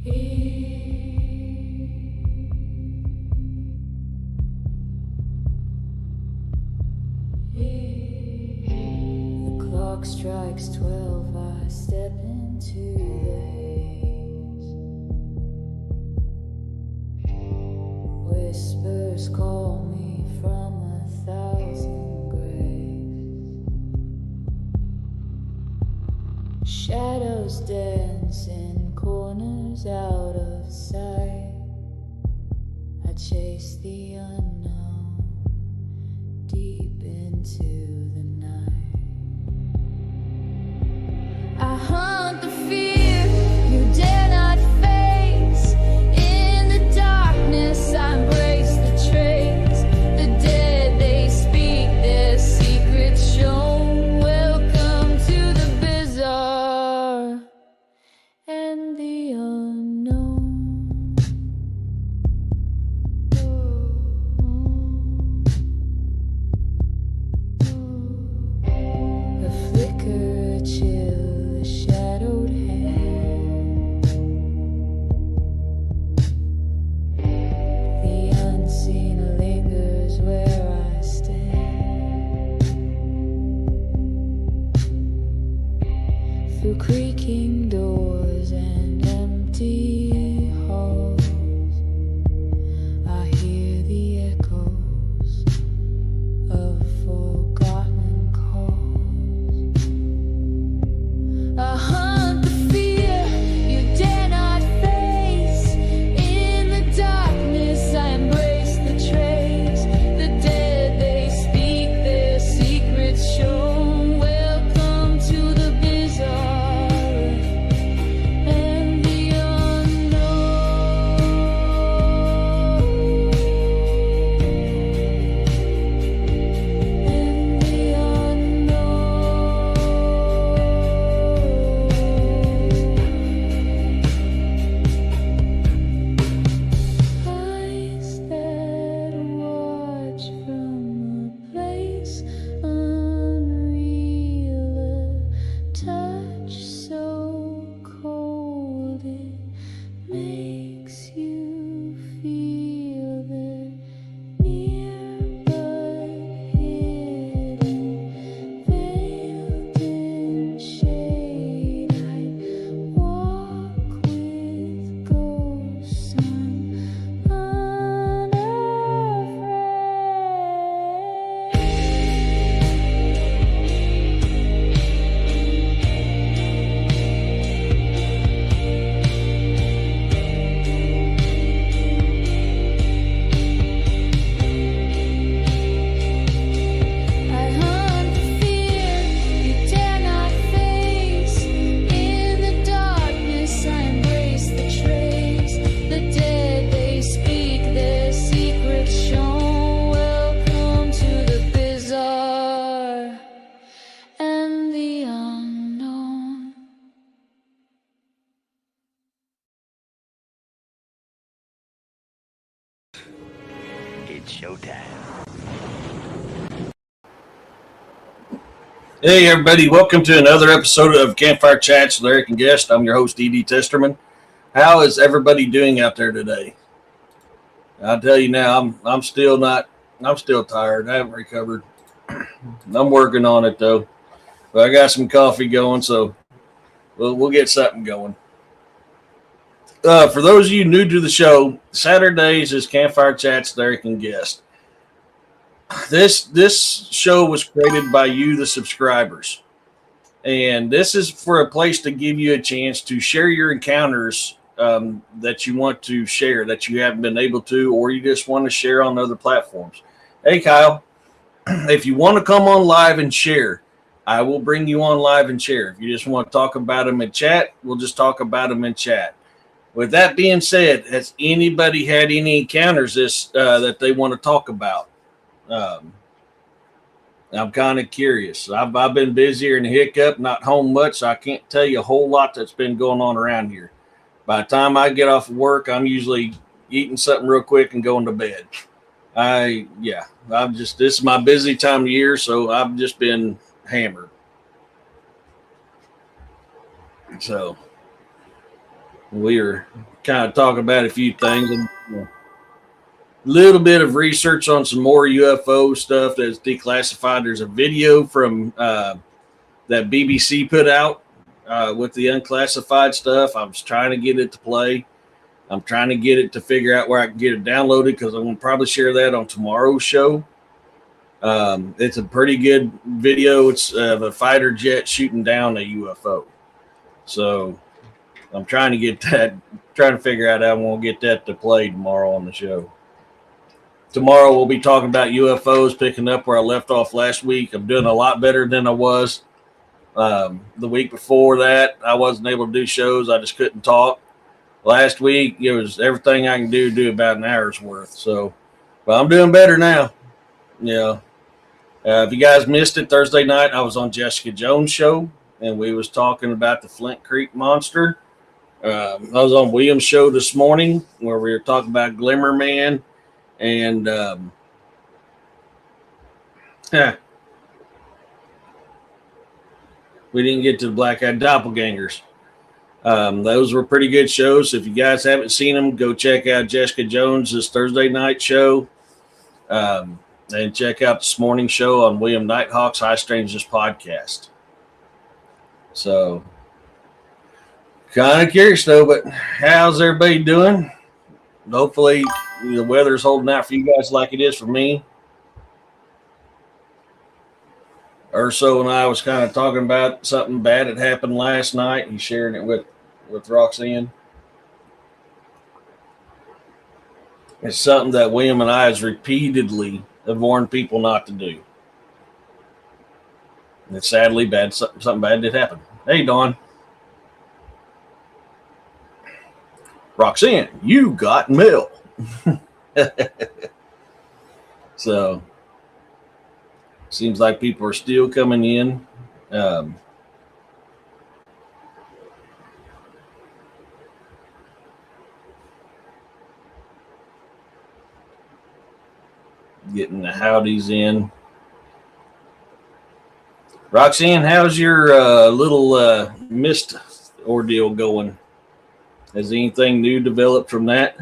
The clock strikes 12, I step into the haze. Whispers call me from 1,000 graves. Shadows dance in corners out of sight. I chase the unknown deep into the night. I hunt the fear you dare not face. In the darkness I embrace the trace. The dead, they speak their secrets shown. Welcome to the bizarre and the unknown. A flicker, a chill, a shadowed hand. The unseen lingers where I stand. Through creaking doors and empty halls, I hear the echoes of forgotten calls. I hunt the fear you dare not face. In the darkness I embrace the trace. The dead, they speak their secrets shown. Welcome to the bizarre and the unknown. And the unknown. Eyes that watch from a place unreal, a touch so cold it makes you feel they're near but hidden, veiled in shade. I walk with ghosts, I'm unafraid. I hunt the fear you dare not face. In the darkness I embrace the trace. The dead, they speak their secrets shown. Welcome to the bizarre and the unknown. It's showtime. Hey everybody, welcome to another episode of Campfire Chats with Eric and Guest. I'm your host, E.D. Testerman. How is everybody doing out there today? I'll tell you now, I'm still tired. I haven't recovered. I'm working on it though. But I got some coffee going, so we'll get something going. For those of you new to the show, Saturdays is Campfire Chats with Eric and Guest. This show was created by you, the subscribers. And this is for a place to give you a chance to share your encounters that you want to share, that you haven't been able to, or you just want to share on other platforms. Hey, Kyle, if you want to come on live and share, I will bring you on live and share. If you just want to talk about them in chat, we'll just talk about them in chat. With that being said, has anybody had any encounters that they want to talk about? I'm kind of curious. I've been busier in the hiccup, not home much, so I can't tell you a whole lot that's been going on around here. By the time I get off of work, I'm usually eating something real quick and going to bed. This is my busy time of year, so I've just been hammered. So We were kind of talking about a few things. And, a little bit of research on some more UFO stuff that's declassified. There's a video from that BBC put out with the unclassified stuff. I was trying to get it to play. I'm trying to get it to figure out where I can get it downloaded because I'm going to probably share that on tomorrow's show. It's a pretty good video. It's a fighter jet shooting down a UFO. So I'm trying to figure out how I'm going to get that to play tomorrow on the show. Tomorrow we'll be talking about UFOs, picking up where I left off last week. I'm doing a lot better than I was the week before that. I wasn't able to do shows. I just couldn't talk. Last week, it was everything I can do about an hour's worth. So, but I'm doing better now. Yeah. If you guys missed it, Thursday night, I was on Jessica Jones' show, and we was talking about the Flint Creek Monster. I was on William's show this morning where we were talking about Glimmer Man. And we didn't get to the Black-Eyed Doppelgangers. Those were pretty good shows. If you guys haven't seen them, go check out Jessica Jones' Thursday night show. And check out this morning's show on William Nighthawk's High Strangeness podcast. So, kind of curious though, but how's everybody doing? Hopefully the weather's holding out for you guys like it is for me. Urso and I was kind of talking about something bad that happened last night. He's sharing it with Roxanne. It's something that William and I has repeatedly have warned people not to do. And it's sadly bad. Something bad did happen. Hey, Dawn. Roxanne, you got mail. So, seems like people are still coming in. Getting the howdies in. Roxanne, how's your little mist ordeal going? Has anything new developed from that?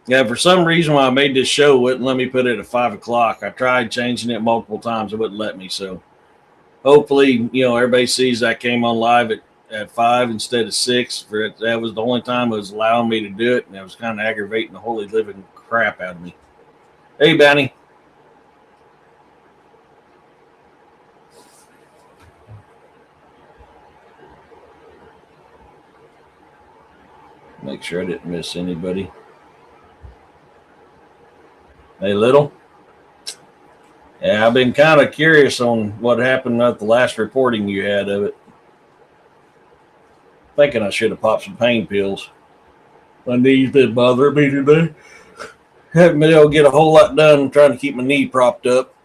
Yeah, for some reason when I made this show, it wouldn't let me put it at 5 o'clock. I tried changing it multiple times. It wouldn't let me. So hopefully, everybody sees I came on live at 5 instead of 6. That was the only time it was allowing me to do it, and it was kind of aggravating the holy living crap out of me. Hey, Bounty. Make sure I didn't miss anybody. Hey, Little. Yeah, I've been kind of curious on what happened at the last reporting you had of it. Thinking I should have popped some pain pills. My knee's been bothering me today. Haven't been able to get a whole lot done trying to keep my knee propped up.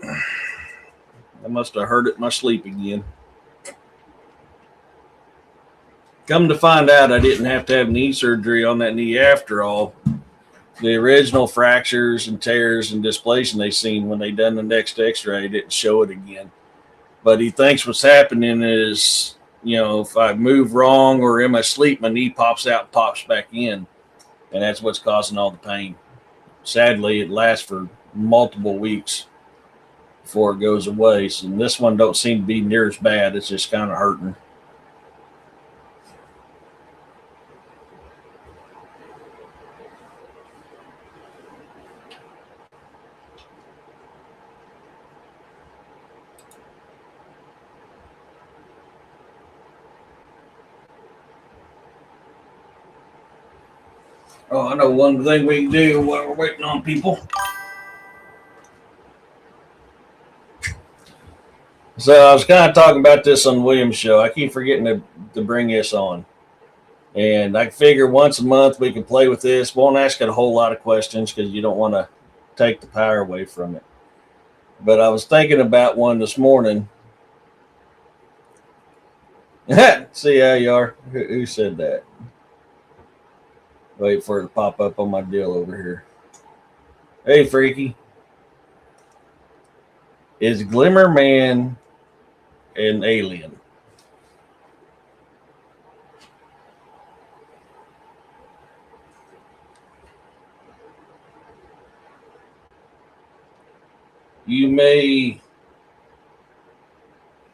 I must have hurt it in my sleep again. Come to find out, I didn't have to have knee surgery on that knee after all. The original fractures and tears and displacement they seen when they done the next x-ray didn't show it again. But he thinks what's happening is, if I move wrong or in my sleep, my knee pops out and pops back in. And that's what's causing all the pain. Sadly, it lasts for multiple weeks before it goes away. So this one don't seem to be near as bad. It's just kind of hurting. Oh, I know one thing we can do while we're waiting on people. So I was kind of talking about this on William's show. I keep forgetting to bring this on. And I figure once a month we can play with this. Won't ask it a whole lot of questions because you don't want to take the power away from it. But I was thinking about one this morning. See how you are? Who said that? Wait for it to pop up on my deal over here. Hey, Freaky. Is Glimmer Man an alien? You may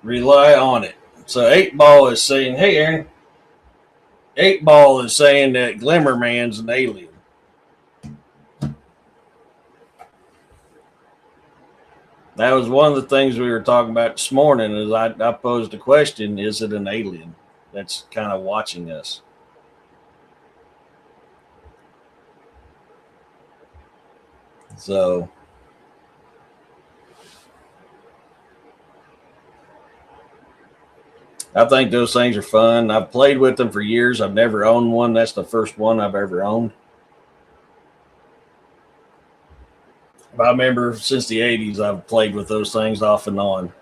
rely on it. So 8 Ball is saying, hey, Aaron, 8 Ball is saying that Glimmer Man's an alien. That was one of the things we were talking about this morning. Is I posed the question: is it an alien that's kind of watching us? So I think those things are fun. I've played with them for years. I've never owned one. That's the first one I've ever owned. But I remember since the 80s, I've played with those things off and on.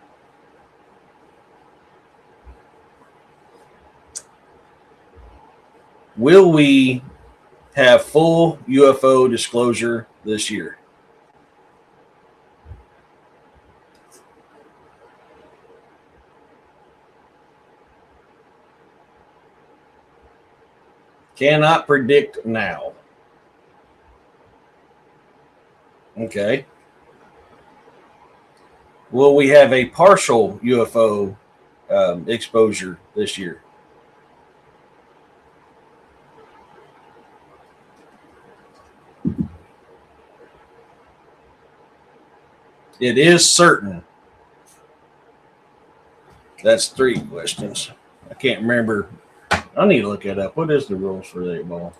Will we have full UFO disclosure this year? Cannot predict now. Okay. Will we have a partial UFO exposure this year? It is certain. That's 3 questions. I can't remember. I need to look it up. What is the rules for the 8 Ball?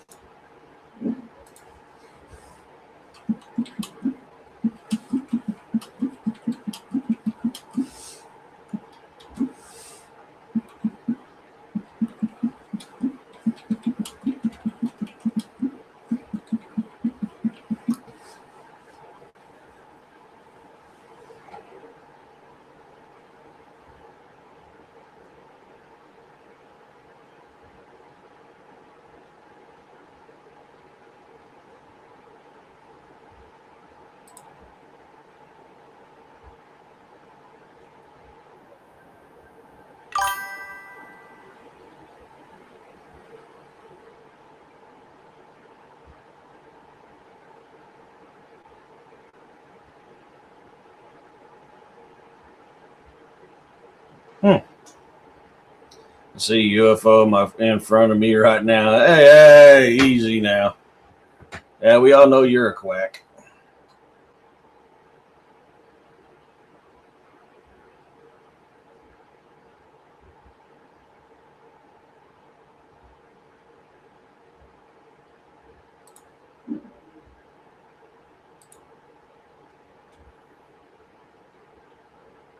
See UFO in front of me right now. Hey, easy now. Yeah, we all know you're a quack.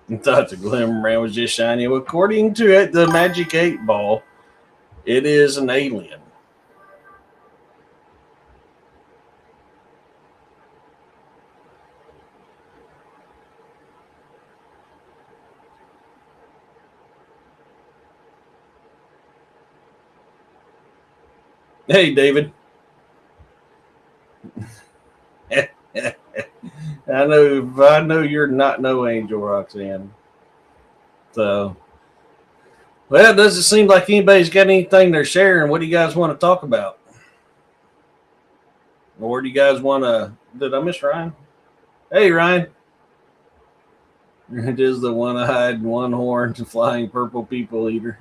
I thought the Glimmer Man was just shiny. Well, according to it, the Magic 8 Ball, it is an alien. Hey, David. I know you're not no angel, Roxanne. So, well, it doesn't seem like anybody's got anything they're sharing. What do you guys want to talk about? Or do you guys want to? Did I miss Ryan? Hey, Ryan. It is the one-eyed, one-horned, flying purple people eater.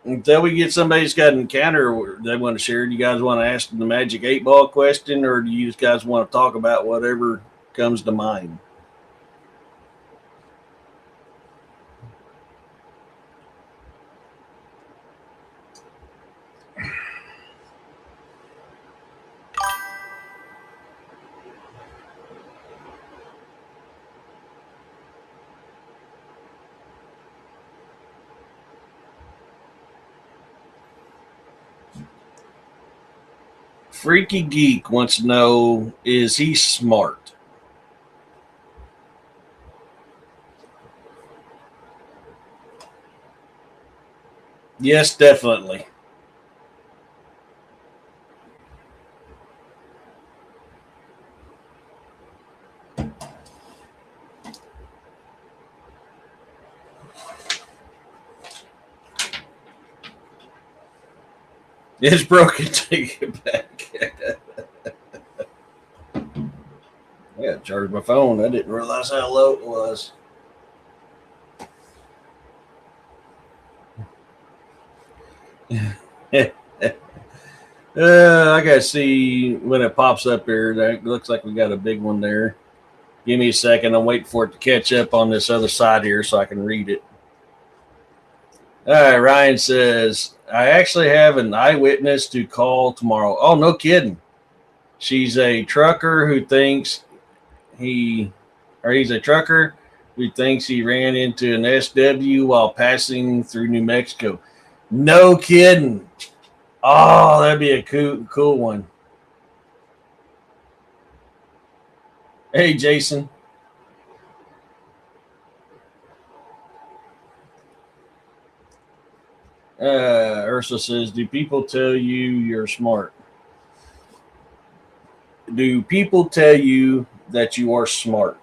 Until we get somebody who's got an encounter they want to share, do you guys want to ask the Magic 8 Ball question, or do you guys want to talk about whatever comes to mind? Freaky Geek wants to know, is he smart? Yes, definitely. It's broken. Take it back. I got to charge my phone. I didn't realize how low it was. I got to see when it pops up here. That looks like we got a big one there. Give me a second. I'm waiting for it to catch up on this other side here so I can read it. All right, Ryan says, I actually have an eyewitness to call tomorrow. Oh, no kidding. She's a trucker who thinks he's a trucker who thinks he ran into an SW while passing through New Mexico. No kidding. Oh, that'd be a cool one. Hey, Jason. Ursula says, do people tell you you're smart? Do people tell you that you are smart?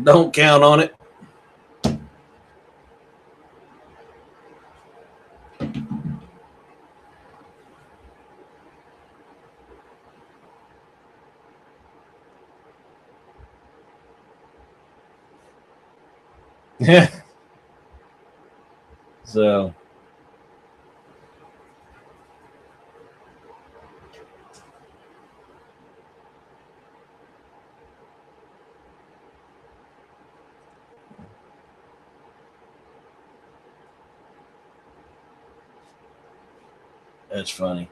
Don't count on it. Yeah. So that's funny.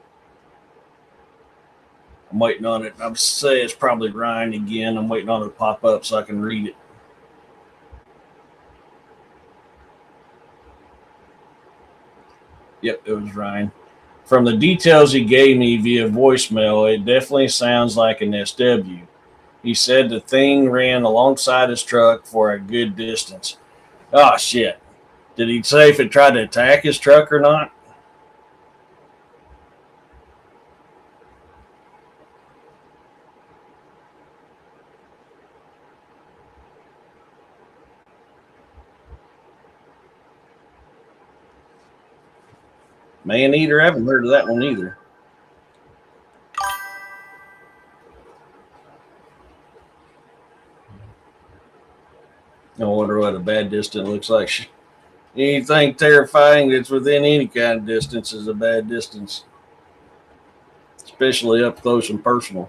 I'm waiting on it. I'm saying it's probably Ryan again. I'm waiting on it to pop up so I can read it. Yep, it was Ryan. From the details he gave me via voicemail, it definitely sounds like an SW. He said the thing ran alongside his truck for a good distance. Oh, shit. Did he say if it tried to attack his truck or not? Man eater, I haven't heard of that one either. I wonder what a bad distance looks like. Anything terrifying that's within any kind of distance is a bad distance, especially up close and personal.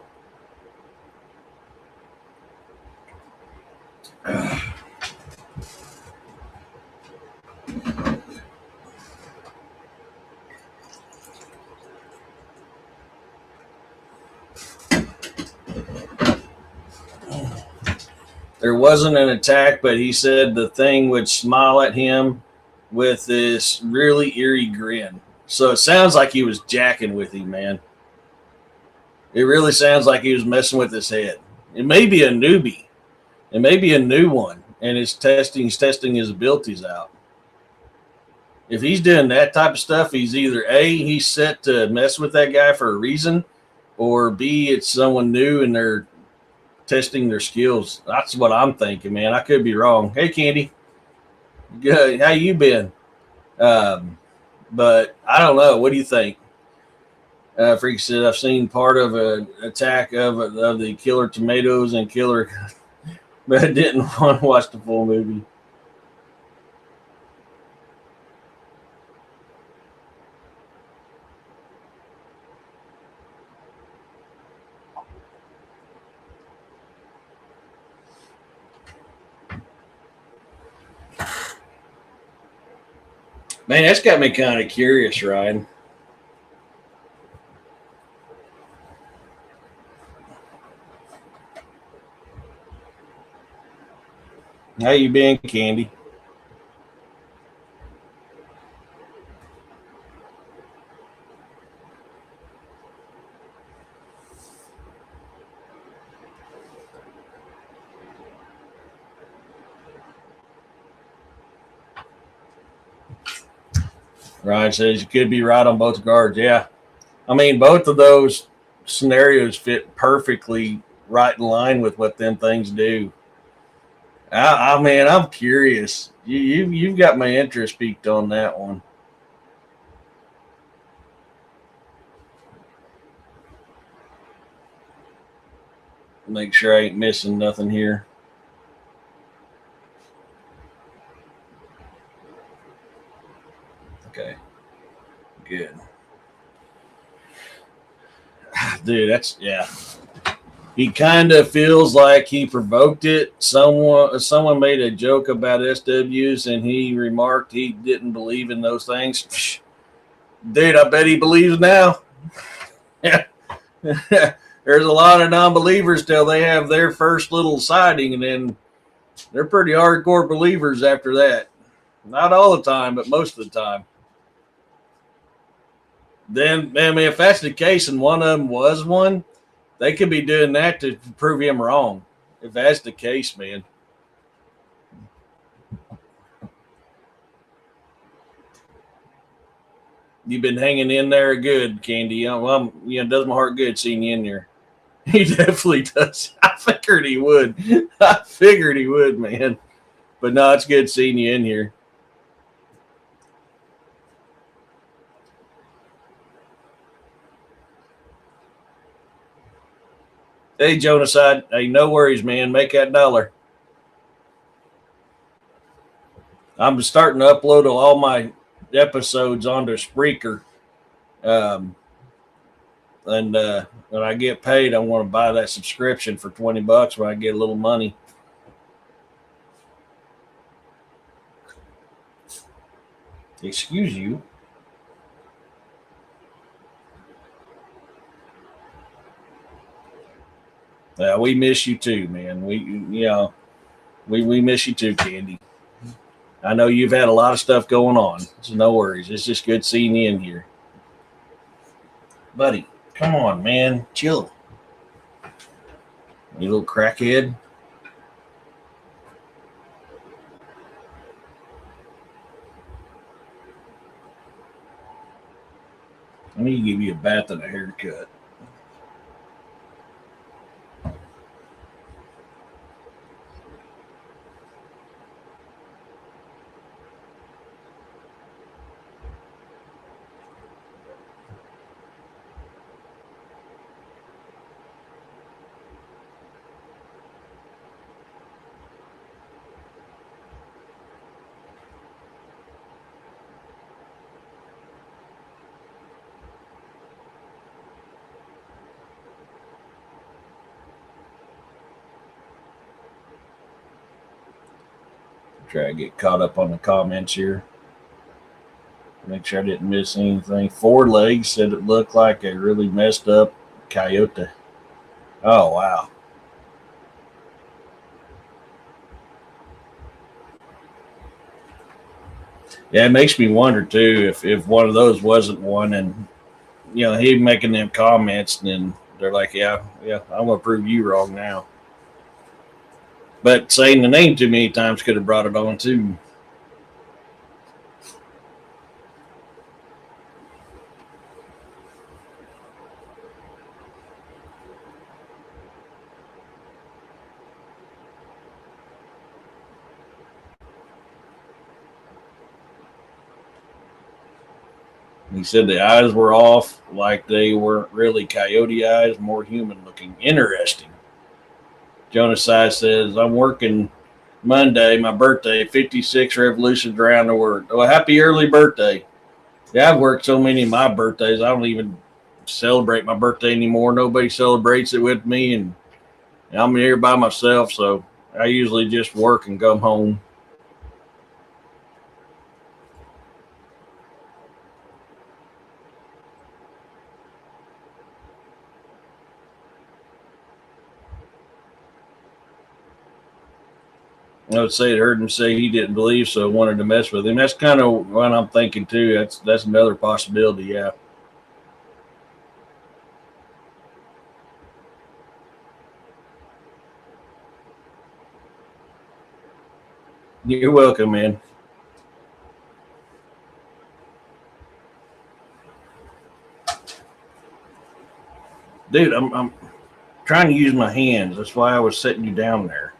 There wasn't an attack, but he said the thing would smile at him with this really eerie grin. So it sounds like he was jacking with him, man. It really sounds like he was messing with his head. It may be a newbie. It may be a new one, and he's testing his abilities out. If he's doing that type of stuff, he's either A, he's set to mess with that guy for a reason, or B, it's someone new and they're testing their skills. That's what I'm thinking, man. I could be wrong. Hey, Candy. Good. How you been? But I don't know. What do you think? Freak said, I've seen part of an attack of the Killer Tomatoes and Killer, but I didn't want to watch the full movie. Man, that's got me kind of curious, Ryan. How you been, Candy? Ryan says you could be right on both guards. Yeah. I mean, both of those scenarios fit perfectly right in line with what them things do. I mean, I'm curious. You've got my interest peaked on that one. Make sure I ain't missing nothing here. Okay, good. Dude, that's yeah. He kind of feels like he provoked it. Someone made a joke about SWs, and he remarked he didn't believe in those things. Dude, I bet he believes now. There's a lot of non-believers till they have their first little sighting, and then they're pretty hardcore believers after that. Not all the time, but most of the time. Then, I mean, if that's the case, and one of them was one, they could be doing that to prove him wrong. If that's the case, man. You've been hanging in there good, Candy. It does my heart good seeing you in there. He definitely does. I figured he would. I figured he would, man. But no, it's good seeing you in here. Hey, Jonas, hey, no worries, man. Make that dollar. I'm starting to upload all my episodes onto Spreaker. And when I get paid, I want to buy that subscription for $20 when I get a little money. Excuse you. We miss you too, man. We miss you too, Candy. I know you've had a lot of stuff going on, so no worries. It's just good seeing you in here, buddy. Come on, man, chill. You little crackhead. I need to give you a bath and a haircut. Try to get caught up on the comments here. Make sure I didn't miss anything. Four Legs said it looked like a really messed up coyote. Oh, wow. Yeah, it makes me wonder, too, if one of those wasn't one and, he making them comments and then they're like, yeah, I'm going to prove you wrong now. But saying the name too many times could have brought it on, too. He said the eyes were off, like they weren't really coyote eyes, more human looking. Interesting. Jonas Size says, I'm working Monday, my birthday, 56 revolutions around the world. Well, happy early birthday. Yeah, I've worked so many of my birthdays, I don't even celebrate my birthday anymore. Nobody celebrates it with me, and I'm here by myself, so I usually just work and come home. I would say it heard him say he didn't believe, so wanted to mess with him. That's kind of what I'm thinking too. That's another possibility. Yeah. You're welcome, man. Dude, I'm trying to use my hands. That's why I was setting you down there.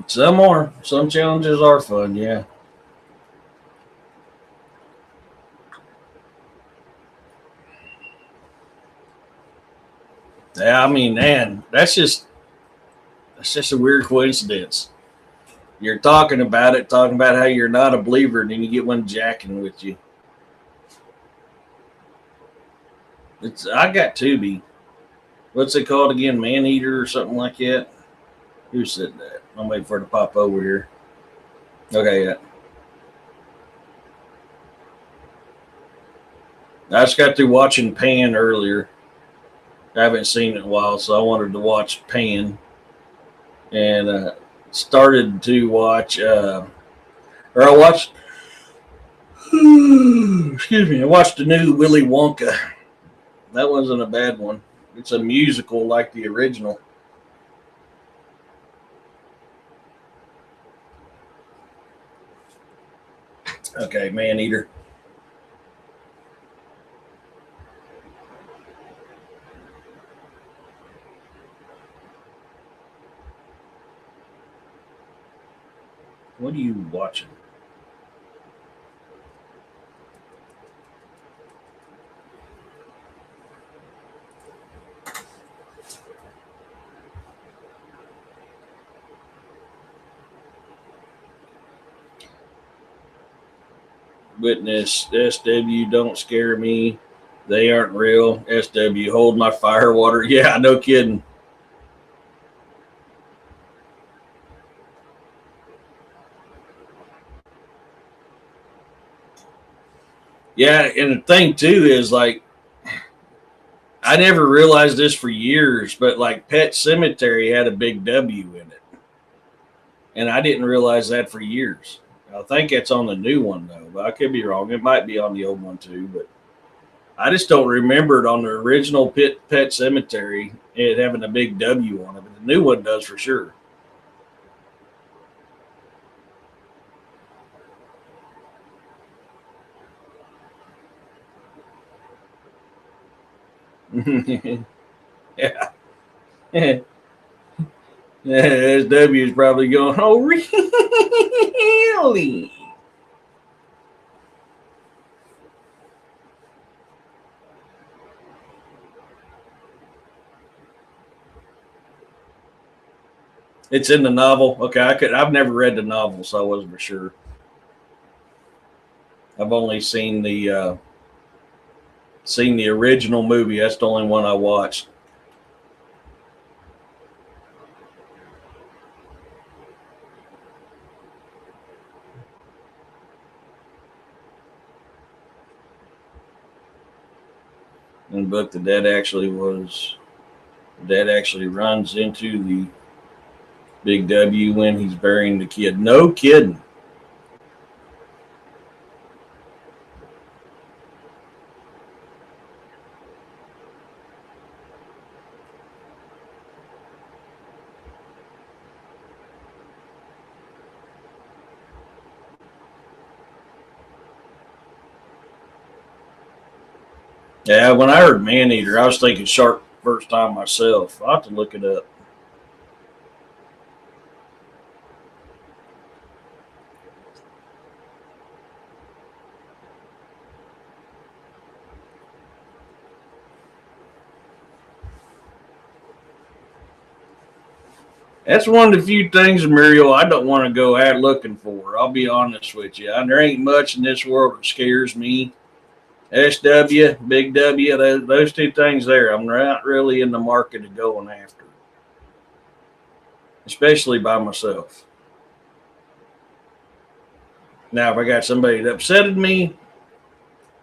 Some are. Some challenges are fun, yeah. Yeah, I mean, man, that's just a weird coincidence. You're talking about how you're not a believer, and then you get one jacking with you. I got Tubi. What's it called again? Man Eater or something like that? Who said that? I'm waiting for it to pop over here. Okay, yeah. I just got through watching Pan earlier. I haven't seen it in a while, so I wanted to watch Pan. And started to watch, or I watched, excuse me, I watched the new Willy Wonka. That wasn't a bad one. It's a musical like the original. Okay, Man Eater. What are you watching? Witness SW, don't scare me. They aren't real. SW, hold my fire water. Yeah, no kidding. Yeah, and the thing too is like I never realized this for years, but like Pet Cemetery had a big W in it. And I didn't realize that for years. I think it's on the new one though, but I could be wrong. It might be on the old one too, but I just don't remember it on the original Pet Cemetery it having a big W on it, but the new one does for sure. Yeah. SW is probably going, oh, really? It's in the novel. Okay, I've never read the novel, so I wasn't for sure. I've only seen the original movie. That's the only one I watched. In the book, the dad actually runs into the big W when he's burying the kid. No kidding. Yeah, when I heard Man Eater, I was thinking shark first time myself. I'll have to look it up. That's one of the few things, Muriel, I don't want to go out looking for. I'll be honest with you. There ain't much in this world that scares me. SW, Big W, those two things there, I'm not really in the market of going after, especially by myself. Now, if I got somebody that upsetted me,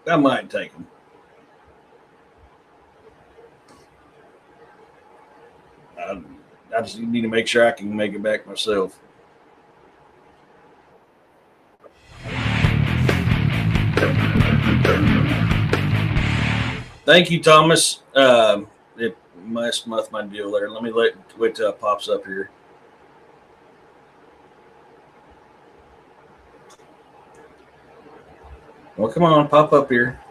I might take them. I just need to make sure I can make it back myself. Thank you, Thomas. It must my deal there. Let me wait till it pops up here. Well, come on, pop up here.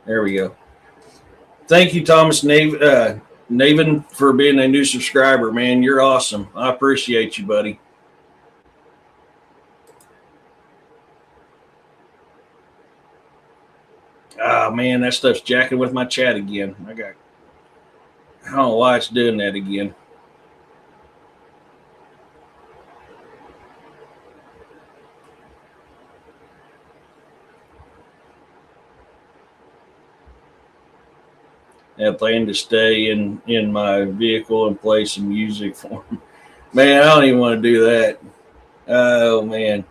There we go. Thank you, Thomas Naven, for being a new subscriber, man. You're awesome. I appreciate you, buddy. Oh man, that stuff's jacking with my chat again. I don't know why it's doing that again. I plan to stay in my vehicle and play some music for him. Man, I don't even want to do that. Oh man,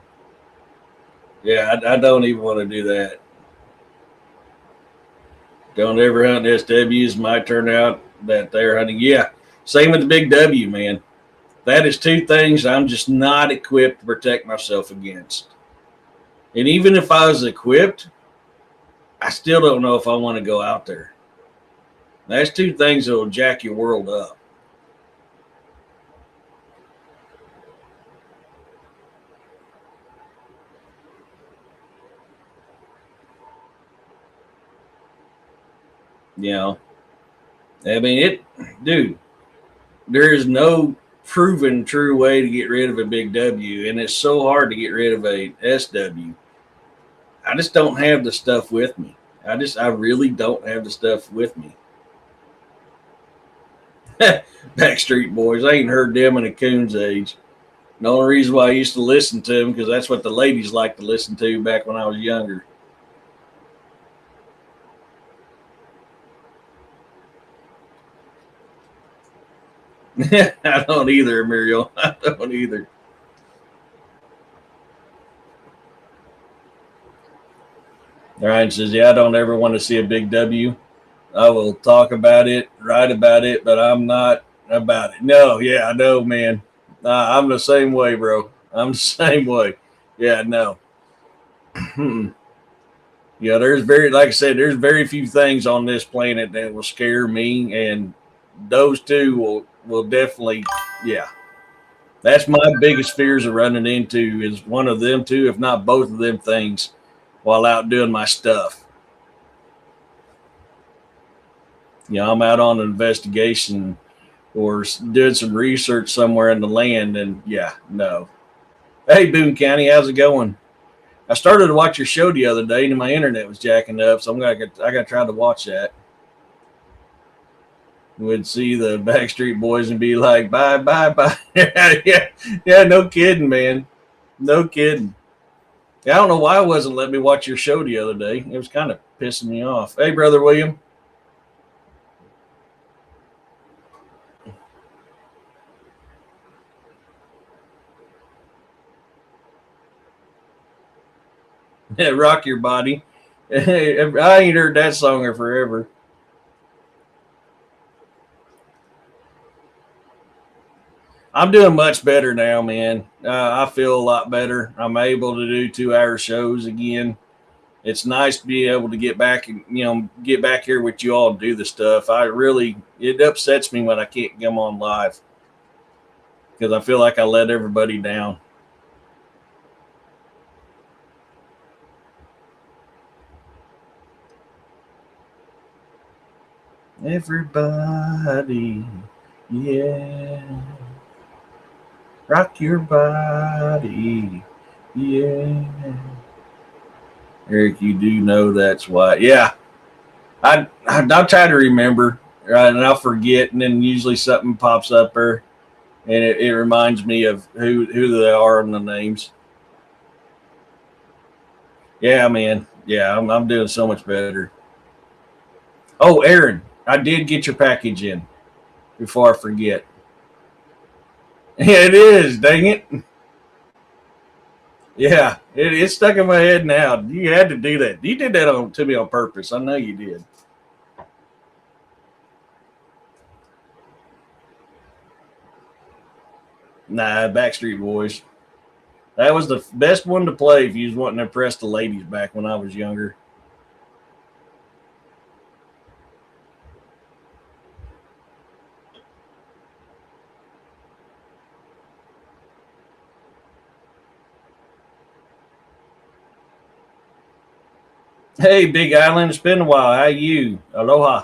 yeah, I don't even want to do that. Don't ever hunt SWs. Might turn out that they're hunting. Yeah, same with the big W, man. That is two things I'm just not equipped to protect myself against. And even if I was equipped, I still don't know if I want to go out there. That's two things that will jack your world up. You know, I mean, dude, there is no proven true way to get rid of a big W, and it's so hard to get rid of a SW. I just don't have the stuff with me. I really don't have the stuff with me. Backstreet Boys, I ain't heard them in a coon's age. The only reason why I used to listen to them because that's what the ladies liked to listen to back when I was younger. I don't either, Muriel. I don't either. Ryan says, "Yeah, I don't ever want to see a big W. I will talk about it, write about it, but I'm not about it." No, yeah, I know, man. I'm the same way, bro. I'm the same way. Yeah, no. Yeah, like I said, there's very few things on this planet that will scare me, and those two will definitely, yeah. That's my biggest fears of running into is one of them two, if not both of them things, while out doing my stuff. I'm out on an investigation or doing some research somewhere in the land, and yeah, no. Hey, Boone County, how's it going? I started to watch your show the other day, and my internet was jacking up, so I got to try to watch that. Would see the Backstreet Boys and be like, bye, bye, bye. Yeah, no kidding, man. No kidding. Yeah, I don't know why it wasn't letting me watch your show the other day. It was kind of pissing me off. Hey, Brother William. Rock Your Body. I ain't heard that song in forever. I'm doing much better now, man. I feel a lot better. I'm able to do 2-hour shows again. It's nice to be able to get back and get back here with you all and do the stuff. It upsets me when I can't come on live because I feel like I let everybody down. Everybody, yeah. Rock your body, yeah. Eric, you do know that's why. Yeah, I'll try to remember, right, and I'll forget, and then usually something pops up there, and it reminds me of who they are and the names. Yeah, man. Yeah, I'm doing so much better. Oh, Aaron, I did get your package in before I forget. Yeah, it is. Dang it. Yeah, it's stuck in my head now. You had to do that. You did that to me on purpose. I know you did. Nah, Backstreet Boys. That was the best one to play if you was wanting to impress the ladies back when I was younger. Hey, Big Island, it's been a while. How you? Aloha.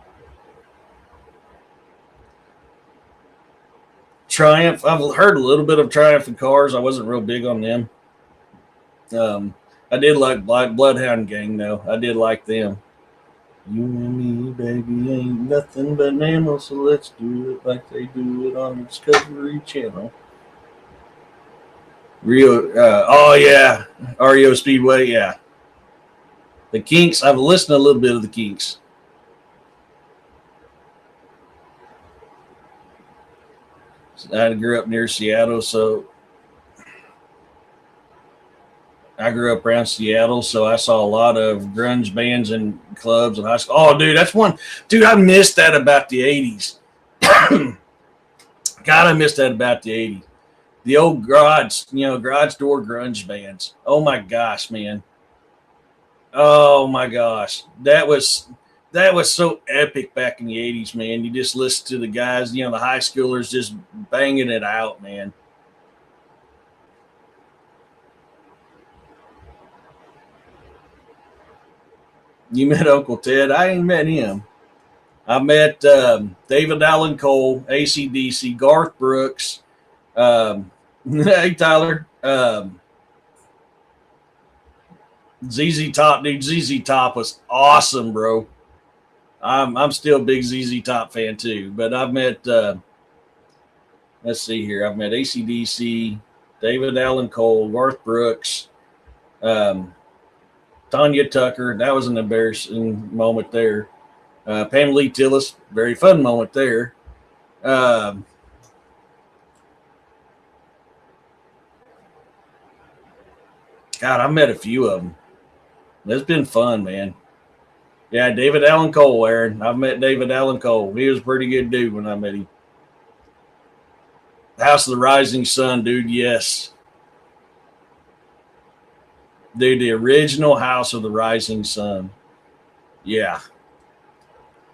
Triumph. I've heard a little bit of Triumph and Cars. I wasn't real big on them. I did like Bloodhound Gang though. I did like them. You and me, baby, ain't nothing but mammals, so let's do it like they do it on the Discovery Channel. Rio, oh yeah, REO Speedway, yeah. The Kinks, I've listened to a little bit of the Kinks. I grew up near Seattle, so I grew up around Seattle, so I saw a lot of grunge bands and clubs in high school. Oh, dude, that's one. Dude, I missed that about the 80s. God, I missed that about the 80s. The old garage door grunge bands. Oh my gosh, man. Oh my gosh. That was so epic back in the 80s, man. You just listen to the guys, the high schoolers just banging it out, man. You met Uncle Ted? I ain't met him. I met David Allen Cole, AC/DC, Garth Brooks. Hey, Tyler. ZZ Top, dude. ZZ Top was awesome, bro. I'm still a big ZZ Top fan too. But I've met let's see here. I've met AC/DC, David Allen Cole, Garth Brooks, um, Tanya Tucker. That was an embarrassing moment there. Pam Lee Tillis, very fun moment there. Um, God, I met a few of them. It's been fun, man. Yeah, David Allen Cole, Aaron. I've met David Allen Cole. He was a pretty good dude when I met him. House of the Rising Sun, dude. Yes. Dude, the original House of the Rising Sun. Yeah.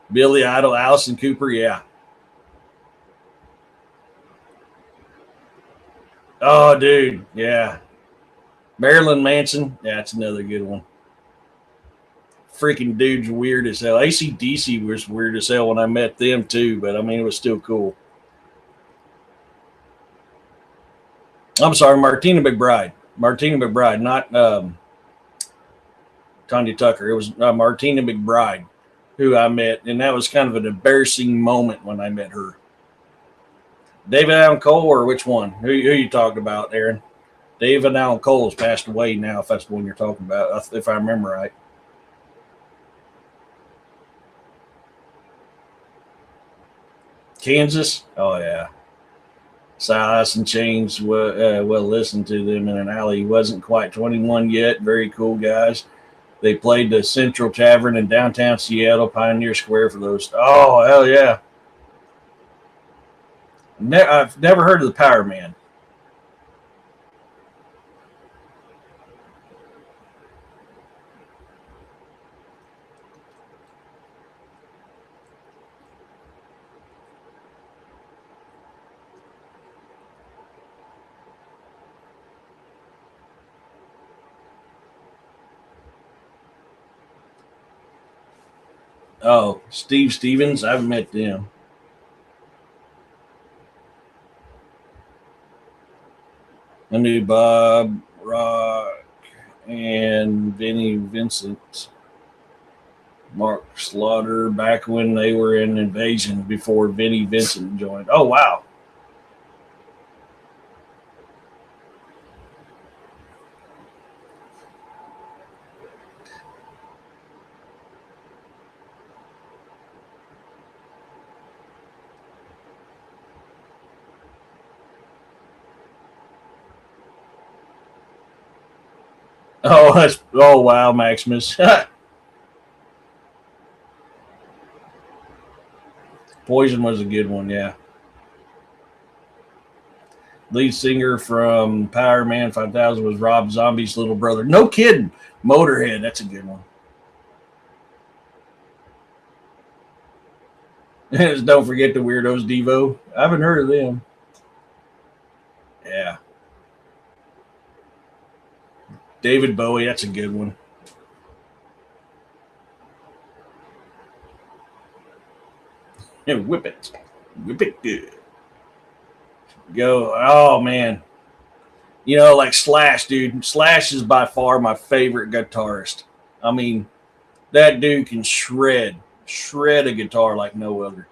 Billy Idol, Allison Cooper. Yeah. Oh, dude. Yeah. Marilyn Manson. Yeah, that's another good one. Freaking dude's weird as hell. AC/DC was weird as hell when I met them too, but I mean, it was still cool. I'm sorry, Martina McBride. Martina McBride, not Tanya Tucker. It was Martina McBride who I met, and that was kind of an embarrassing moment when I met her. David Allen Cole, or which one? Who you talking about, Aaron? David Allen Cole has passed away now, if that's the one you're talking about, if I remember right. Kansas? Oh, yeah. Silas and Chains, well, listened to them in an alley. He wasn't quite 21 yet. Very cool guys. They played the Central Tavern in downtown Seattle, Pioneer Square for those. Oh, hell yeah. I've never heard of the Power Man. Oh, Steve Stevens. I've met them. I knew Bob Rock and Vinnie Vincent, Mark Slaughter back when they were in Invasion before Vinnie Vincent joined. Oh, wow. Oh wow, Maximus. Poison was a good one, yeah. Lead singer from Power Man 5000 was Rob Zombie's little brother. No kidding. Motorhead, that's a good one. Don't forget the Weirdos Devo. I haven't heard of them. Yeah. David Bowie, that's a good one. Yeah, whip it. Whip it good. Go. Oh man. You know, like Slash, dude. Slash is by far my favorite guitarist. I mean, that dude can shred a guitar like no other.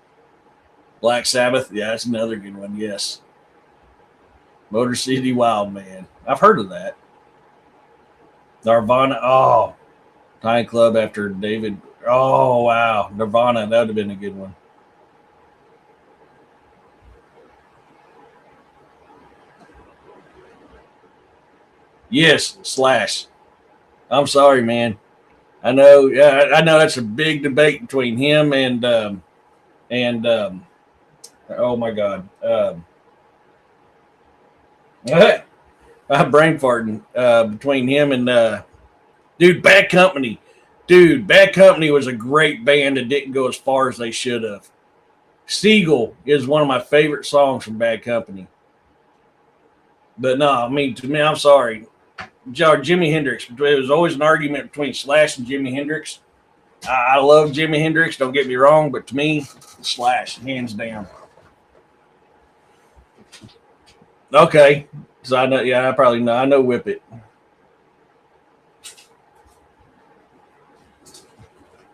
Black Sabbath, yeah, that's another good one. Yes. Motor City Wild Man. I've heard of that. Nirvana. Oh, Tiny Club after David. Oh wow, Nirvana. That would have been a good one. Yes, Slash. I'm sorry, man. I know. Yeah, I know that's a big debate between him and oh my God, I'm brain farting between him and dude. Bad Company. Dude, Bad Company was a great band that didn't go as far as they should have. Seagull is one of my favorite songs from Bad Company. But no, I mean, to me, I'm sorry. Jimi Hendrix. It was always an argument between Slash and Jimi Hendrix. I love Jimi Hendrix, don't get me wrong, but to me, Slash, hands down. Okay. So I know, yeah, I probably know. I know Whip It.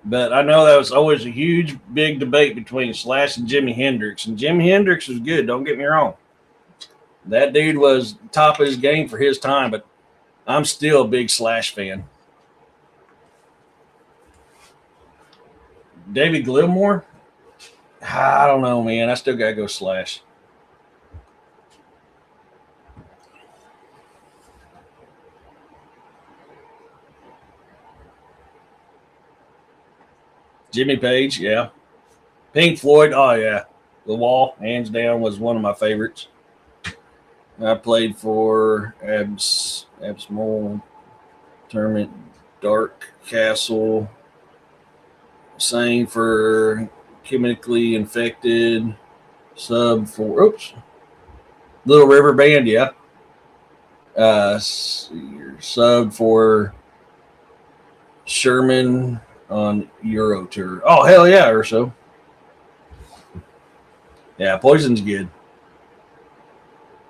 But I know that was always a huge, big debate between Slash and Jimi Hendrix. And Jimi Hendrix was good, don't get me wrong. That dude was top of his game for his time, but I'm still a big Slash fan. David Gilmour? I don't know, man. I still got to go Slash. Jimmy Page, yeah. Pink Floyd, oh yeah. The Wall, hands down, was one of my favorites. I played for Absmole, Tournament, Dark Castle, sang for Chemically Infected, sub for Little River Band, yeah. Sub for Sherman on Euro Tour. Oh hell yeah, or so. Yeah, Poison's good.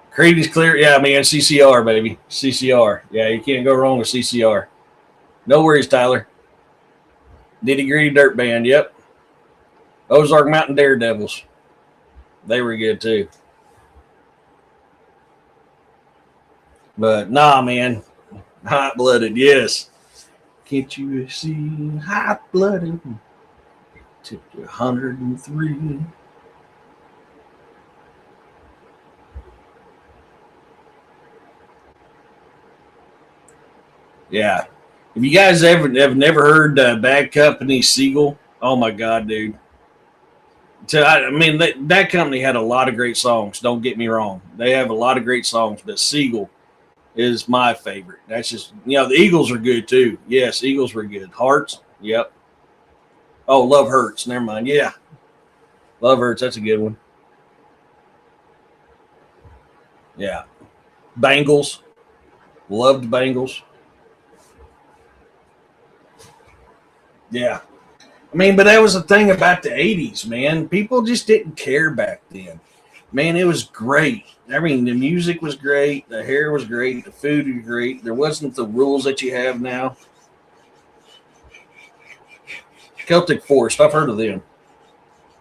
Creed is clear. Yeah, man, CCR, baby. CCR. Yeah, you can't go wrong with CCR. No worries, Tyler. Nitty Gritty Dirt Band, yep. Ozark Mountain Daredevils. They were good too. But nah, man. Hot blooded, yes. Can't you see hot blooded? Took you 103. Yeah. If you guys have never heard Bad Company Seagull, oh my God, dude. So, I mean, that company had a lot of great songs. Don't get me wrong. They have a lot of great songs, but Seagull is my favorite. That's just, the Eagles are good too. Yes, Eagles were good. Hearts, yep. Oh, Love Hurts. Never mind. Yeah. Love Hurts. That's a good one. Yeah. Bengals. Loved Bengals. Yeah. I mean, but that was the thing about the 80s, man. People just didn't care back then. Man, it was great. I mean, the music was great. The hair was great. The food was great. There wasn't the rules that you have now. Celtic Forest. I've heard of them.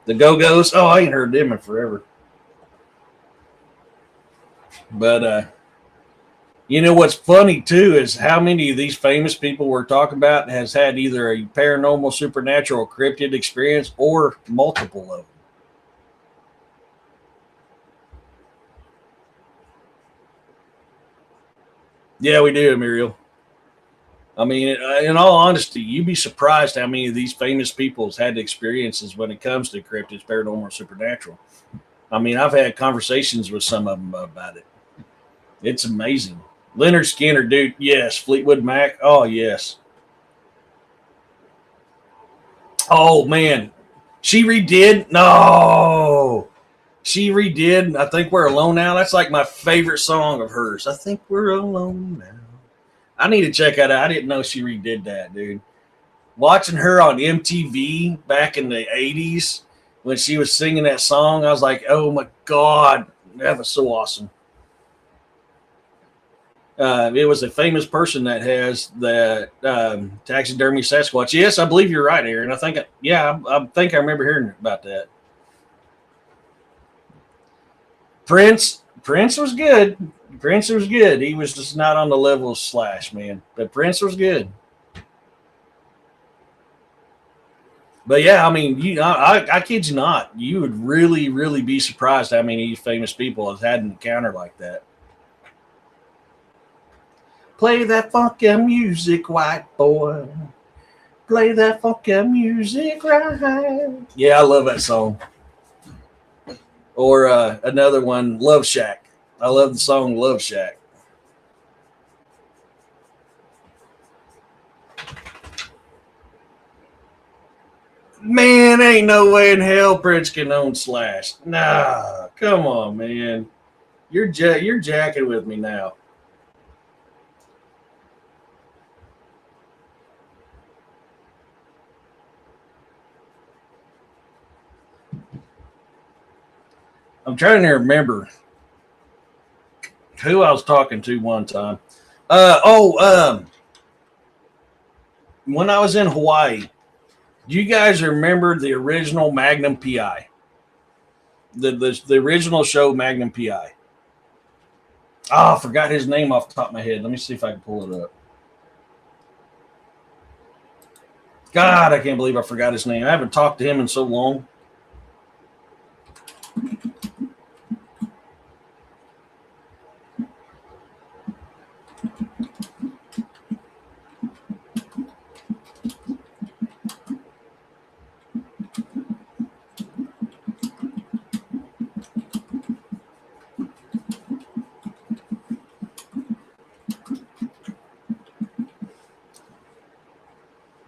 The Go-Go's. Oh, I ain't heard them in forever. But, you know what's funny, too, is how many of these famous people we're talking about has had either a paranormal, supernatural, cryptid experience or multiple of them. Yeah, we do, Muriel. I mean, in all honesty, you'd be surprised how many of these famous people has had experiences when it comes to cryptids, paranormal, supernatural. I mean, I've had conversations with some of them about it. It's amazing. Leonard Skinner, dude, yes. Fleetwood Mac, oh, yes. Oh, man. She redid? No. She redid I Think We're Alone Now. That's like my favorite song of hers. I Think We're Alone Now. I need to check that out. I didn't know she redid that, dude. Watching her on MTV back in the 80s when she was singing that song, I was like, oh, my God. That was so awesome. It was a famous person that has that taxidermy Sasquatch. Yes, I believe you're right, Aaron. I think I remember hearing about that. Prince was good. Prince was good. He was just not on the level of Slash, man. But Prince was good. But yeah, I mean, I kid you not, you would really, really be surprised how many famous people have had an encounter like that. Play that funky music, white boy. Play that funky music, right? Yeah, I love that song. Or another one, Love Shack. I love the song Love Shack. Man, ain't no way in hell Prince can own Slash. Nah, come on, man. You're jacking with me now. I'm trying to remember who I was talking to one time. When I was in Hawaii, do you guys remember the original Magnum PI? The original show Magnum PI. Oh, I forgot his name off the top of my head. Let me see if I can pull it up. God, I can't believe I forgot his name. I haven't talked to him in so long.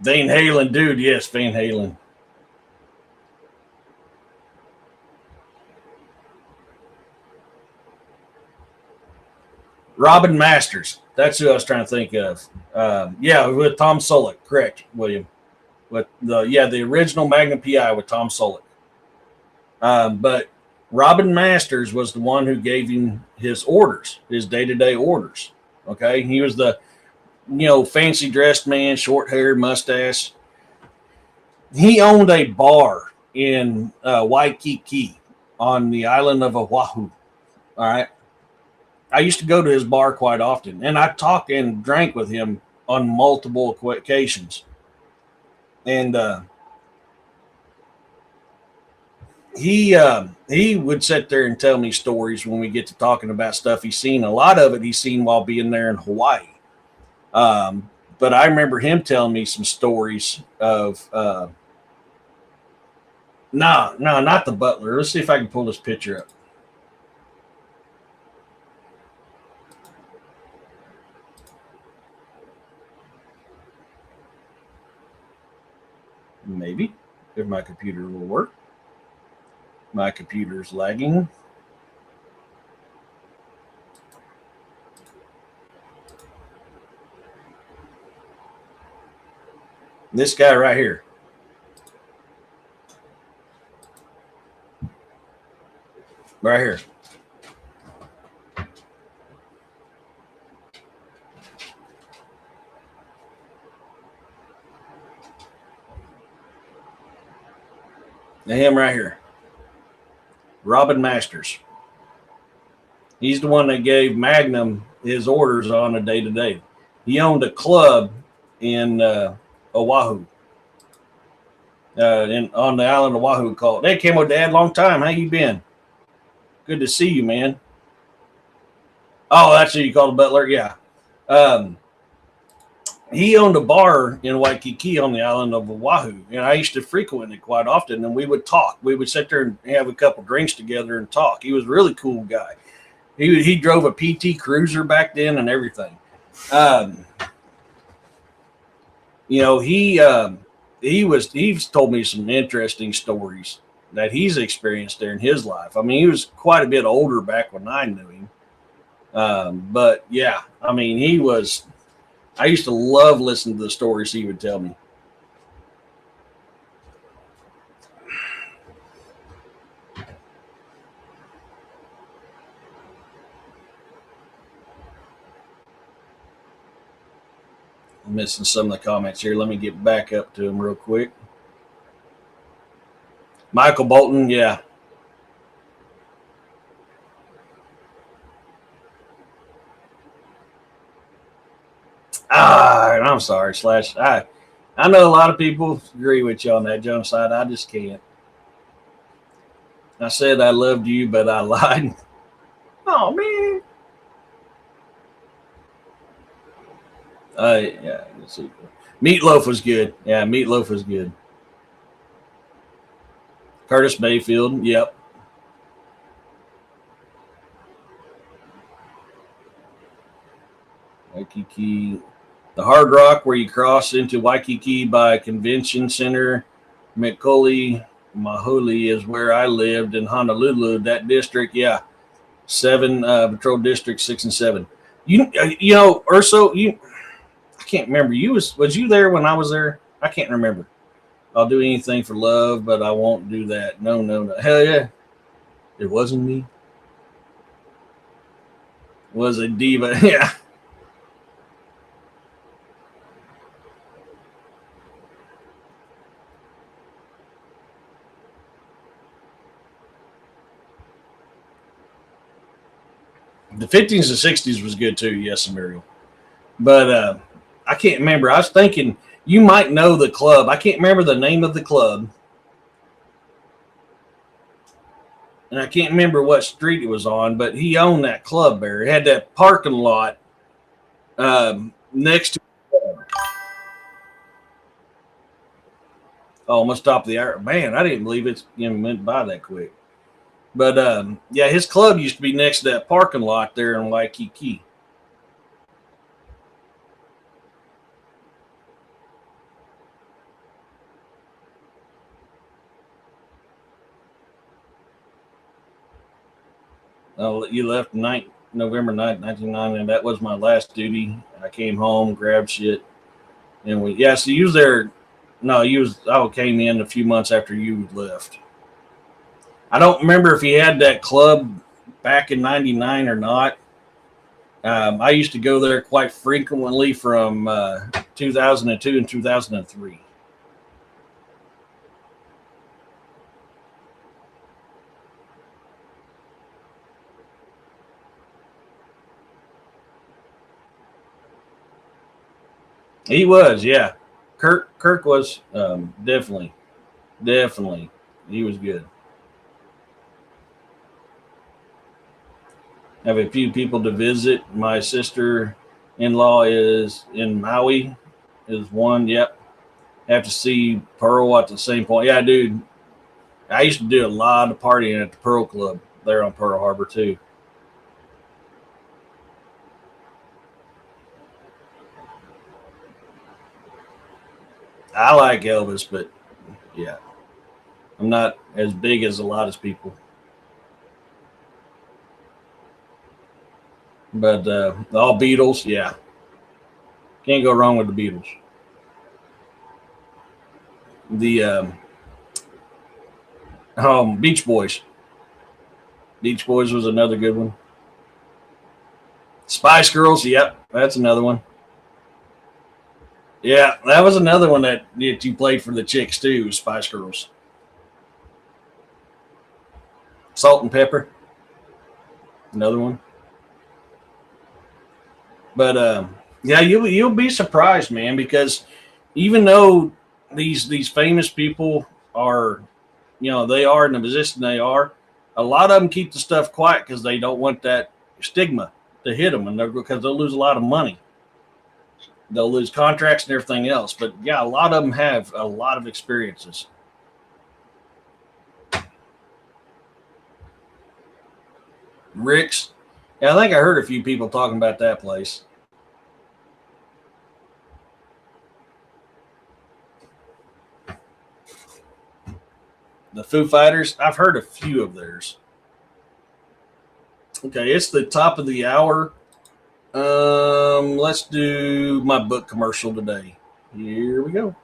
Van Halen, dude. Yes, Van Halen. Robin Masters. That's who I was trying to think of. Yeah, with Tom Selleck. Correct, William. With the original Magnum PI with Tom Selleck. But Robin Masters was the one who gave him his orders, his day-to-day orders. Okay, he was the fancy dressed man, short hair, mustache. He owned a bar in Waikiki on the island of Oahu. All right. I used to go to his bar quite often, and I talked and drank with him on multiple occasions. And he would sit there and tell me stories when we get to talking about stuff he's seen. A lot of it he's seen while being there in Hawaii. But I remember him telling me some stories of no, not the butler. Let's see if I can pull this picture up. Maybe if my computer will work. My computer's lagging. This guy right here. Right here. Him right here. Robin Masters. He's the one that gave Magnum his orders on a day-to-day. He owned a club in Oahu. On the island of Oahu called. Hey, Camo Dad, long time. How you been? Good to see you, man. Oh, that's who you call the butler? Yeah. He owned a bar in Waikiki on the island of Oahu, and I used to frequent it quite often, and we would talk. We would sit there and have a couple drinks together and talk. He was a really cool guy. He drove a PT Cruiser back then and everything. He's told me some interesting stories that he's experienced there in his life. I mean, he was quite a bit older back when I knew him. But yeah, I mean, I used to love listening to the stories he would tell me. missing some of the comments here. Let me get back up to them real quick. Michael Bolton, yeah. I'm sorry, Slash. I know a lot of people agree with you on that genocide. I just can't. I said I loved you, but I lied. Oh, man. Yeah, let's see. Meatloaf was good. Yeah, Meatloaf was good. Curtis Mayfield, yep. Waikiki. The Hard Rock, where you cross into Waikiki by Convention Center, McCauley, Mahuli is where I lived in Honolulu. That district, yeah. 7 patrol districts, 6 and 7. You know, Urso, I can't remember. Was you there when I was there? I can't remember. I'll do anything for love, but I won't do that. No. Hell yeah. It wasn't me. Was a diva. Yeah. The 50s and 60s was good too. Yes, Muriel. But I can't remember. I was thinking you might know the club. I can't remember the name of the club. And I can't remember what street it was on, but he owned that club there. It had that parking lot next to almost top of the hour. Man, I didn't believe it went by that quick. But yeah, his club used to be next to that parking lot there in Waikiki. You left November 9th, 1990, and that was my last duty. I came home, grabbed shit, and so you was there. No, I came in a few months after you left. I don't remember if he had that club back in 99 or not. I used to go there quite frequently from 2002 and 2003. He was, yeah. Kirk was definitely. He was good. Have a few people to visit. My sister-in-law is in Maui, is one. Yep. Have to see Pearl at the same point. Yeah, dude. I used to do a lot of partying at the Pearl Club there on Pearl Harbor too. I like Elvis, but yeah, I'm not as big as a lot of people. But all Beatles, yeah. Can't go wrong with the Beatles. The Beach Boys. Beach Boys was another good one. Spice Girls, yep, that's another one. Yeah, that was another one that you played for the chicks too, Spice Girls. Salt and Pepper, another one. But yeah, you'll be surprised, man, because even though these famous people are, they are in the position they are, a lot of them keep the stuff quiet because they don't want that stigma to hit them, and because they'll lose a lot of money. They'll lose contracts and everything else. But yeah, a lot of them have a lot of experiences. Rick's. Yeah, I think I heard a few people talking about that place. The Foo Fighters. I've heard a few of theirs. Okay, it's the top of the hour. Let's do my book commercial today. Here we go.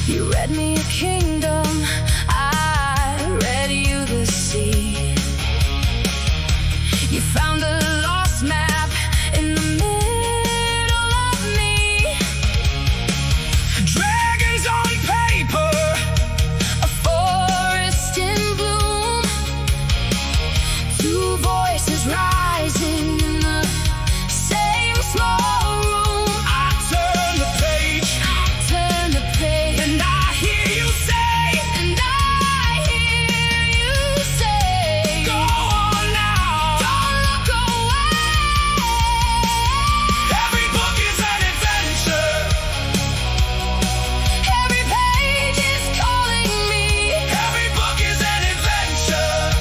You read me a kingdom, I read you the sea. You found a lost map in the middle of me. Dragons on paper, a forest in bloom. Two voices rising in the same small room. I turn the page, and I hear you say, go on now, don't look away. Every book is an adventure, every page is calling me. Every book is an adventure,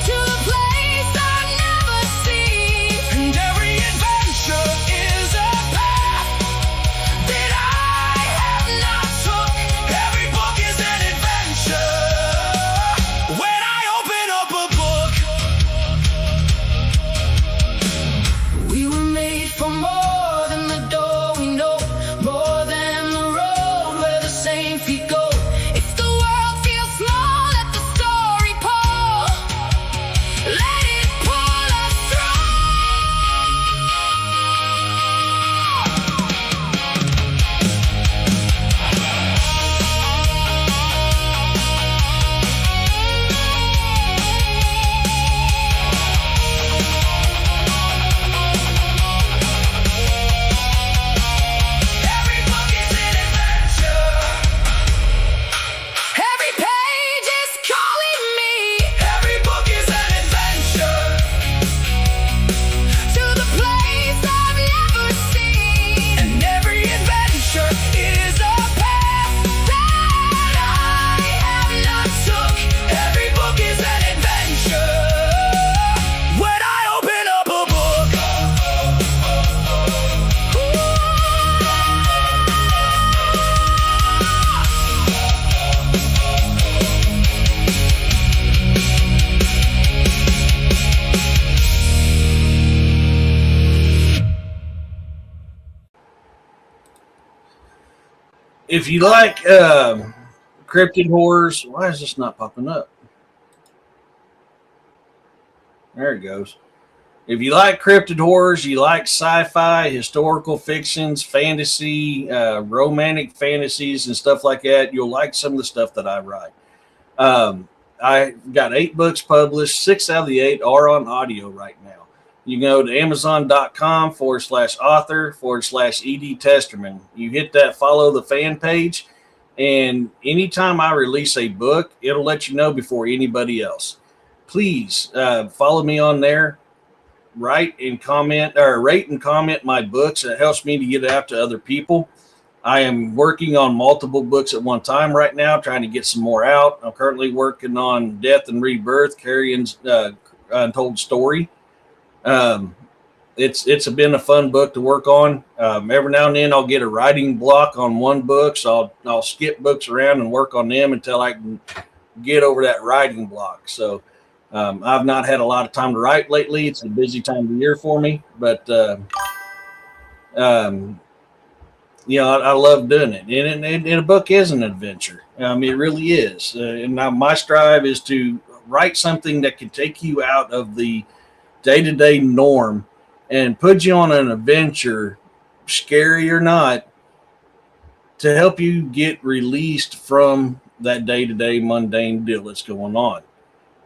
to a place I've never seen. And every adventure is a path that I have not took. Every book is an adventure. When I open up a book, we were made for more than the door we know, more than the road where the same feet go. If the world feels small, let the story pour. Let it pull us through. Every book is an adventure, every page is calling me. Every book is an adventure, to the place I've never seen. And every adventure is a path that I have not took. Every book is an adventure. When I open up a book, if you like cryptid horrors, why is this not popping up? There it goes. If you like cryptid horrors, you like sci-fi, historical fictions, fantasy, romantic fantasies, and stuff like that, you'll like some of the stuff that I write. I got 8 books published. 6 out of the 8 are on audio right now. You can go to amazon.com/author/ED Testerman. You hit that follow the fan page, and anytime I release a book, it'll let you know before anybody else. Please follow me on there. Write and comment, or rate and comment my books. It helps me to get it out to other people. I am working on multiple books at one time right now, trying to get some more out. I'm currently working on Death and Rebirth, Carrion's Untold Story. It's been a fun book to work on. Every now and then I'll get a writing block on one book, so I'll skip books around and work on them until I can get over that writing block. So I've not had a lot of time to write lately. It's a busy time of the year for me, but I love doing it. And a book is an adventure. It really is. And now my strive is to write something that can take you out of the day-to-day norm and put you on an adventure, scary or not, to help you get released from that day-to-day mundane deal that's going on.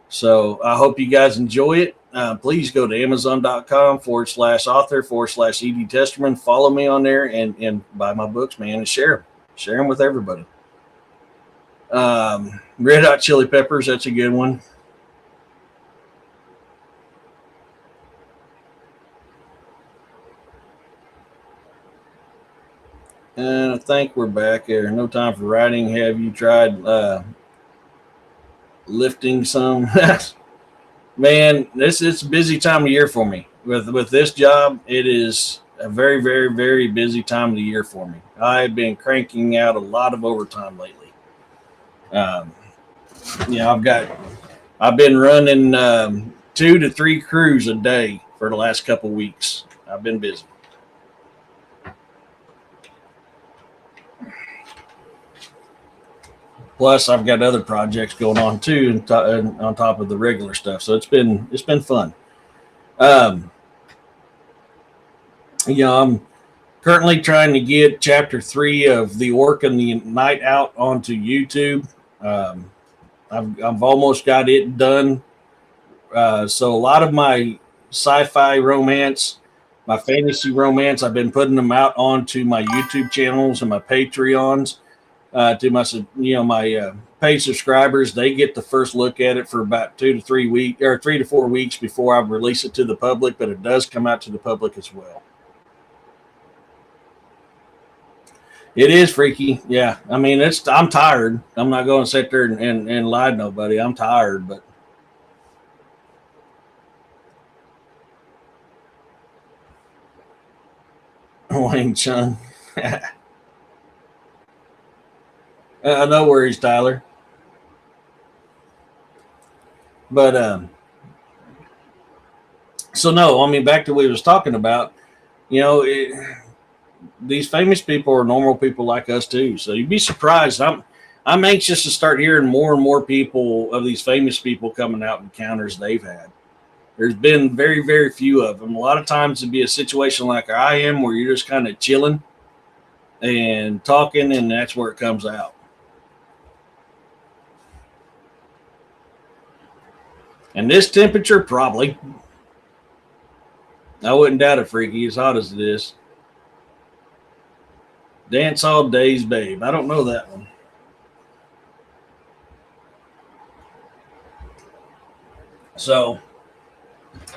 So I hope you guys enjoy it. Please go to amazon.com/author/ED Testerman. Follow me on there and buy my books, man, and share them with everybody. Red Hot Chili Peppers, that's a good one. And I think we're back there. No time for writing. Have you tried lifting some? Man, it's a busy time of year for me. With this job, it is a very, very, very busy time of the year for me. I've been cranking out a lot of overtime lately. I've been running 2 to 3 crews a day for the last couple weeks. I've been busy. Plus, I've got other projects going on too, and on top of the regular stuff. So it's been fun. I'm currently trying to get chapter 3 of The Orc and the Night out onto YouTube. I've almost got it done. So a lot of my sci-fi romance, my fantasy romance, I've been putting them out onto my YouTube channels and my Patreons. To my paid subscribers, they get the first look at it for about 3 to 4 weeks before I release it to the public, but it does come out to the public as well. It is freaky. Yeah. I mean, I'm tired. I'm not going to sit there and lie to nobody. I'm tired, but Wayne Chung. No worries, Tyler. But so no, I mean, back to what we was talking about. These famous people are normal people like us too. So you'd be surprised. I'm anxious to start hearing more and more people of these famous people coming out encounters they've had. There's been very, very few of them. A lot of times it'd be a situation like I am where you're just kind of chilling and talking, and that's where it comes out. And this temperature, probably. I wouldn't doubt it, Freaky, as hot as it is. Dance All Days, Babe. I don't know that one. So,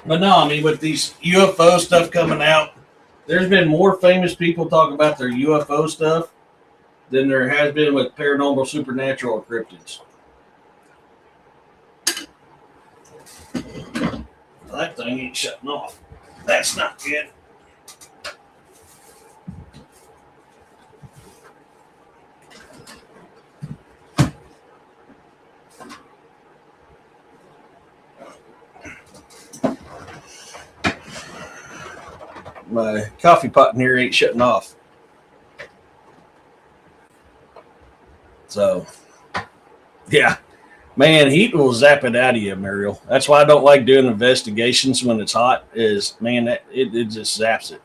but no, I mean, with these UFO stuff coming out, there's been more famous people talk about their UFO stuff than there has been with paranormal, supernatural, or cryptids. That thing ain't shutting off. That's not good. My coffee pot in here ain't shutting off. So, yeah. Man, heat will zap it out of you, Muriel. That's why I don't like doing investigations when it's hot. It just zaps it.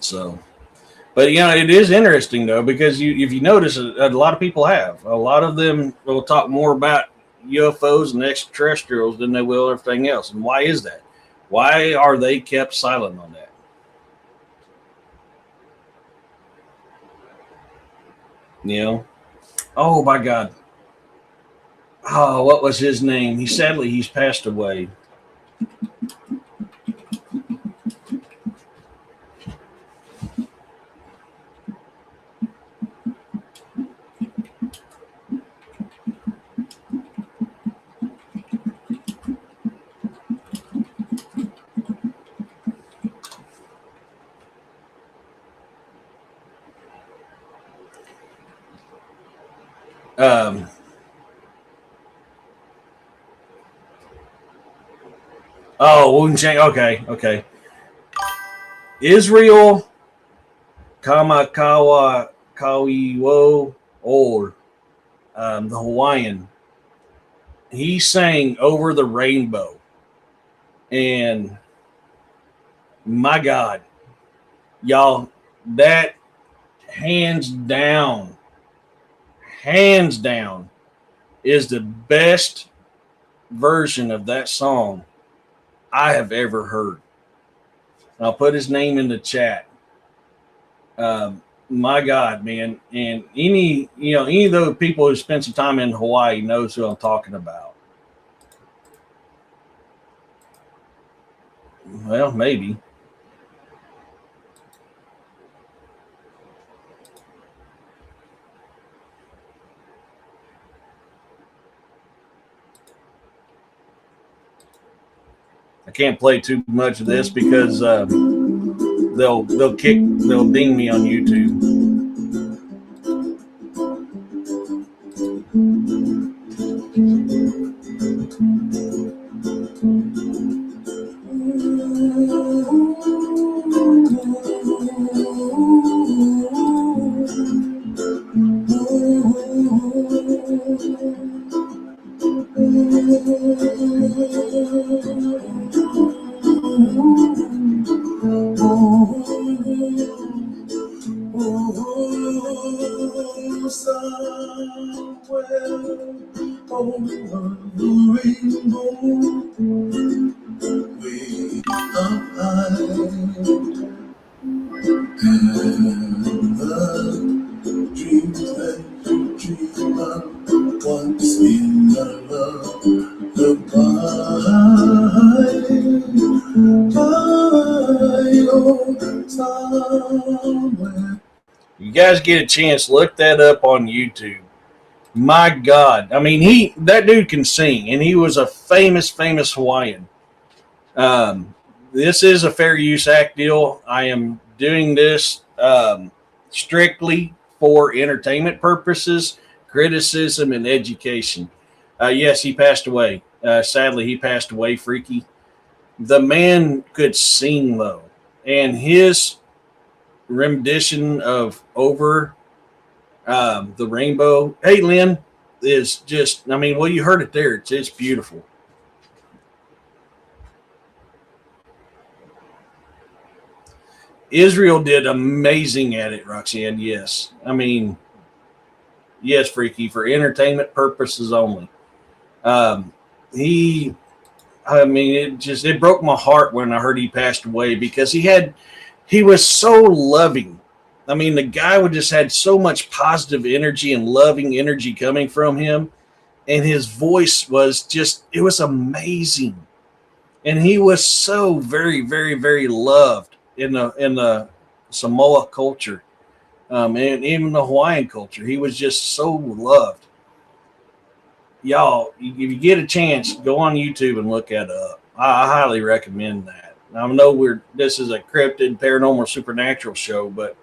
So, but it is interesting though, because if you notice, a lot of people have. A lot of them will talk more about UFOs and extraterrestrials than they will everything else. And why is that? Why are they kept silent on that? Oh my God. Oh, what was his name? He's passed away. Okay. Israel Kamakawa Kawiwo, or the Hawaiian. He sang Over the Rainbow. And my God, y'all, that hands down is the best version of that song I have ever heard. I'll put his name in the chat. My God, man. And any of those people who spend some time in Hawaii knows who I'm talking about. Well, maybe. I can't play too much of this because they'll ding me on YouTube. You guys get a chance, look that up on YouTube. My God, I mean, that dude can sing, and he was a famous Hawaiian. This is a fair use act deal. I am doing this strictly for entertainment purposes, criticism, and education. Yes, he passed away. Sadly, he passed away, Freaky. The man could sing, though, and his rendition of Over the Rainbow, hey, Lynn, is just, I mean, well, you heard it there. It's just beautiful. Israel did amazing at it, Roxanne. Yes. I mean, yes, Freaky, for entertainment purposes only. It broke my heart when I heard he passed away, because he was so loving. I mean, the guy just had so much positive energy and loving energy coming from him. And his voice was just, it was amazing. And he was so very, very, very loved in the Samoa culture, and even the Hawaiian culture. He was just so loved. Y'all, if you get a chance, go on YouTube and look that up. I highly recommend that. I know this is a cryptid paranormal supernatural show, but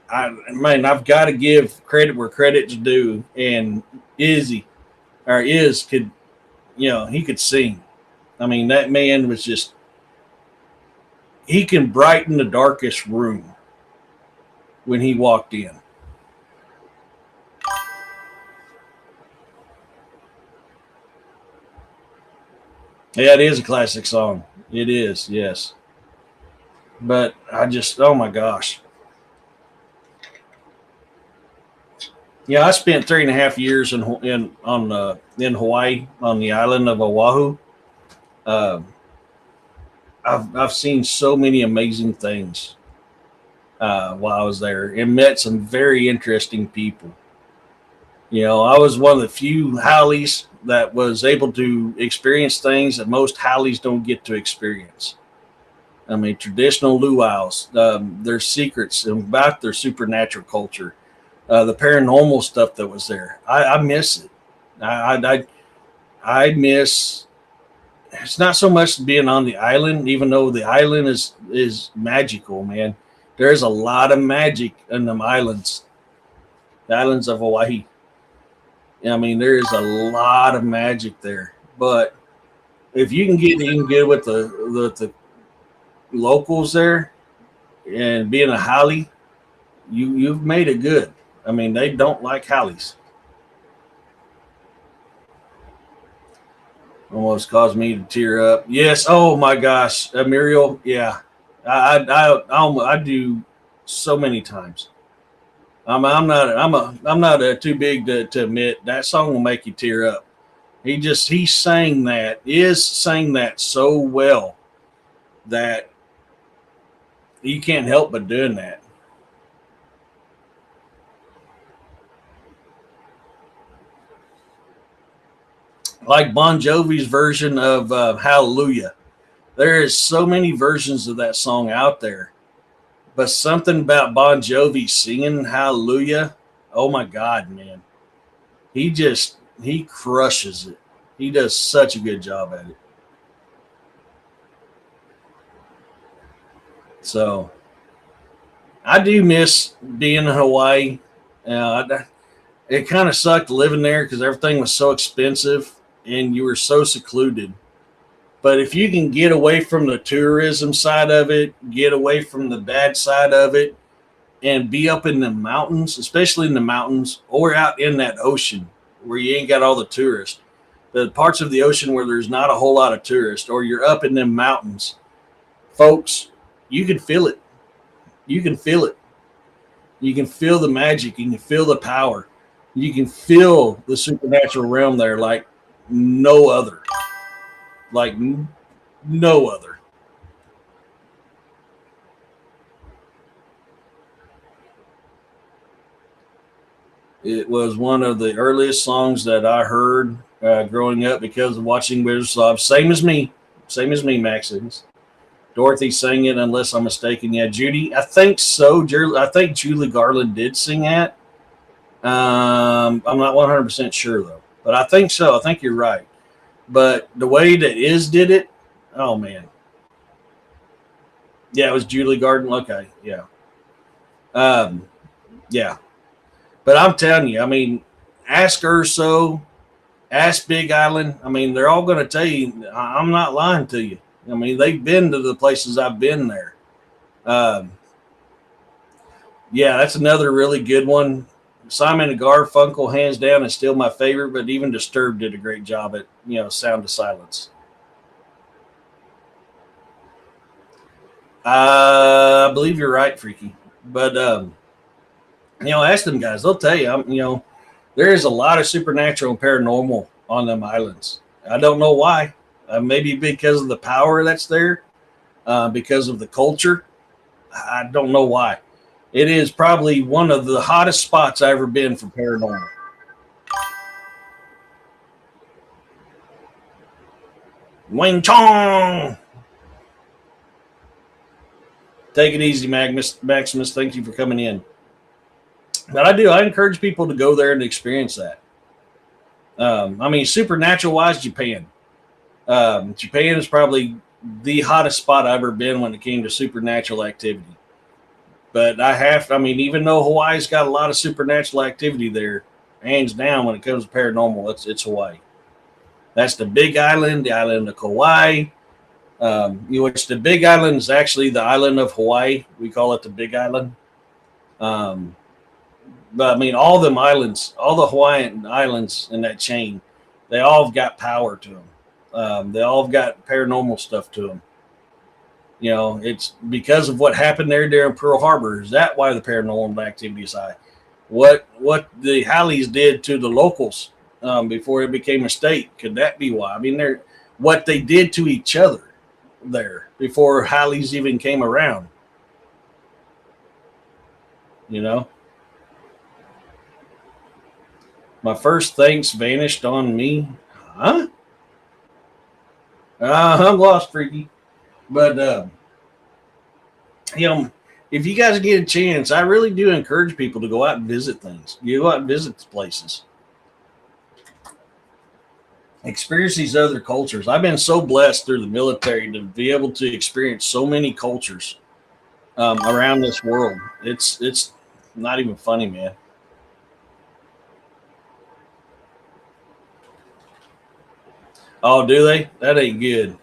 I've got to give credit where credit's due. And he could sing. I mean, that man was just, he can brighten the darkest room when he walked in. Yeah, it is a classic song. It is, yes. But oh my gosh. Yeah, I spent 3.5 years in Hawaii, on the island of Oahu. I've seen so many amazing things while I was there, and met some very interesting people. I was one of the few haoles that was able to experience things that most haoles don't get to experience. I mean, traditional luau's, their secrets about their supernatural culture, the paranormal stuff that was there. I miss it. I miss. It's not so much being on the island, even though the island is magical, man. There's a lot of magic in them islands, the islands of Hawaii. I mean, there is a lot of magic there. But if you can get in good with the locals there, and being a haole, you've made it good. I mean, they don't like haoles. Almost caused me to tear up. Yes. Oh my gosh, Muriel. Yeah, I do so many times. I'm not too big to admit that song will make you tear up. He sang that so well that you can't help but doing that. Like Bon Jovi's version of Hallelujah. There is so many versions of that song out there. But something about Bon Jovi singing Hallelujah, oh my God, man. He crushes it. He does such a good job at it. So, I do miss being in Hawaii. It kind of sucked living there because everything was so expensive and you were so secluded. But if you can get away from the tourism side of it, get away from the bad side of it, and be up in the mountains, especially in the mountains, or out in that ocean where you ain't got all the tourists, the parts of the ocean where there's not a whole lot of tourists, or you're up in them mountains, folks, you can feel it. You can feel it. You can feel the magic. You can feel the power. You can feel the supernatural realm there like no other. Like no other. It was one of the earliest songs that I heard growing up because of watching Wizards of Oz. Same as me, Maximus. Dorothy sang it, unless I'm mistaken. Yeah, Judy, I think so. I think Julie Garland did sing that. I'm not 100% sure though, but I think so. I think you're right. But the way that Iz did it, oh man, yeah, it was Julie Garland. Okay, yeah, yeah. But I'm telling you, I mean, ask Urso, ask Big Island. I mean, they're all going to tell you. I'm not lying to you. I mean, they've been to the places I've been there. Yeah, that's another really good one. Simon and Garfunkel, hands down, is still my favorite, but even Disturbed did a great job at, Sound of Silence. I believe you're right, Freaky. But, ask them guys. They'll tell you, there is a lot of supernatural and paranormal on them islands. I don't know why. Maybe because of the power that's there, because of the culture. I don't know why. It is probably one of the hottest spots I've ever been for paranormal. Wing Chong! Take it easy, Maximus. Thank you for coming in. But I encourage people to go there and experience that. Supernatural-wise, Japan. Japan is probably the hottest spot I've ever been when it came to supernatural activity. But even though Hawaii's got a lot of supernatural activity there, hands down when it comes to paranormal, it's Hawaii. That's the Big Island, the island of Kauai. Which the Big Island is actually the island of Hawaii. We call it the Big Island. But all them islands, all the Hawaiian islands in that chain, they all have got power to them. They all have got paranormal stuff to them. It's because of what happened there during Pearl Harbor. Is that why the paranormal activity is high? What the Hallies did to the locals before it became a state, could that be why? What they did to each other there before Hallies even came around. My first thanks vanished on me. Huh? I'm lost, Freaky. But, if you guys get a chance, I really do encourage people to go out and visit things. You go out and visit places. Experience these other cultures. I've been so blessed through the military to be able to experience so many cultures around this world. It's not even funny, man. Oh, do they? That ain't good.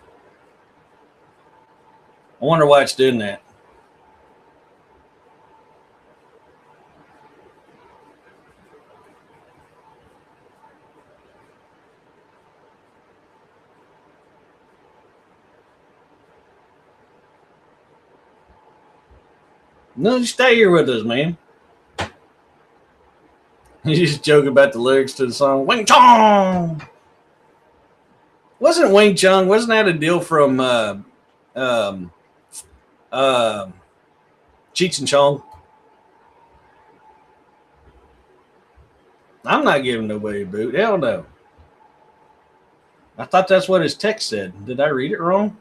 I wonder why it's doing that. No, you stay here with us, man. You just joke about the lyrics to the song. Wing Chong! Wasn't Wing Chong, wasn't that a deal from Cheech and Chong? I'm not giving nobody a boot. Hell no. I thought that's what his text said. Did I read it wrong?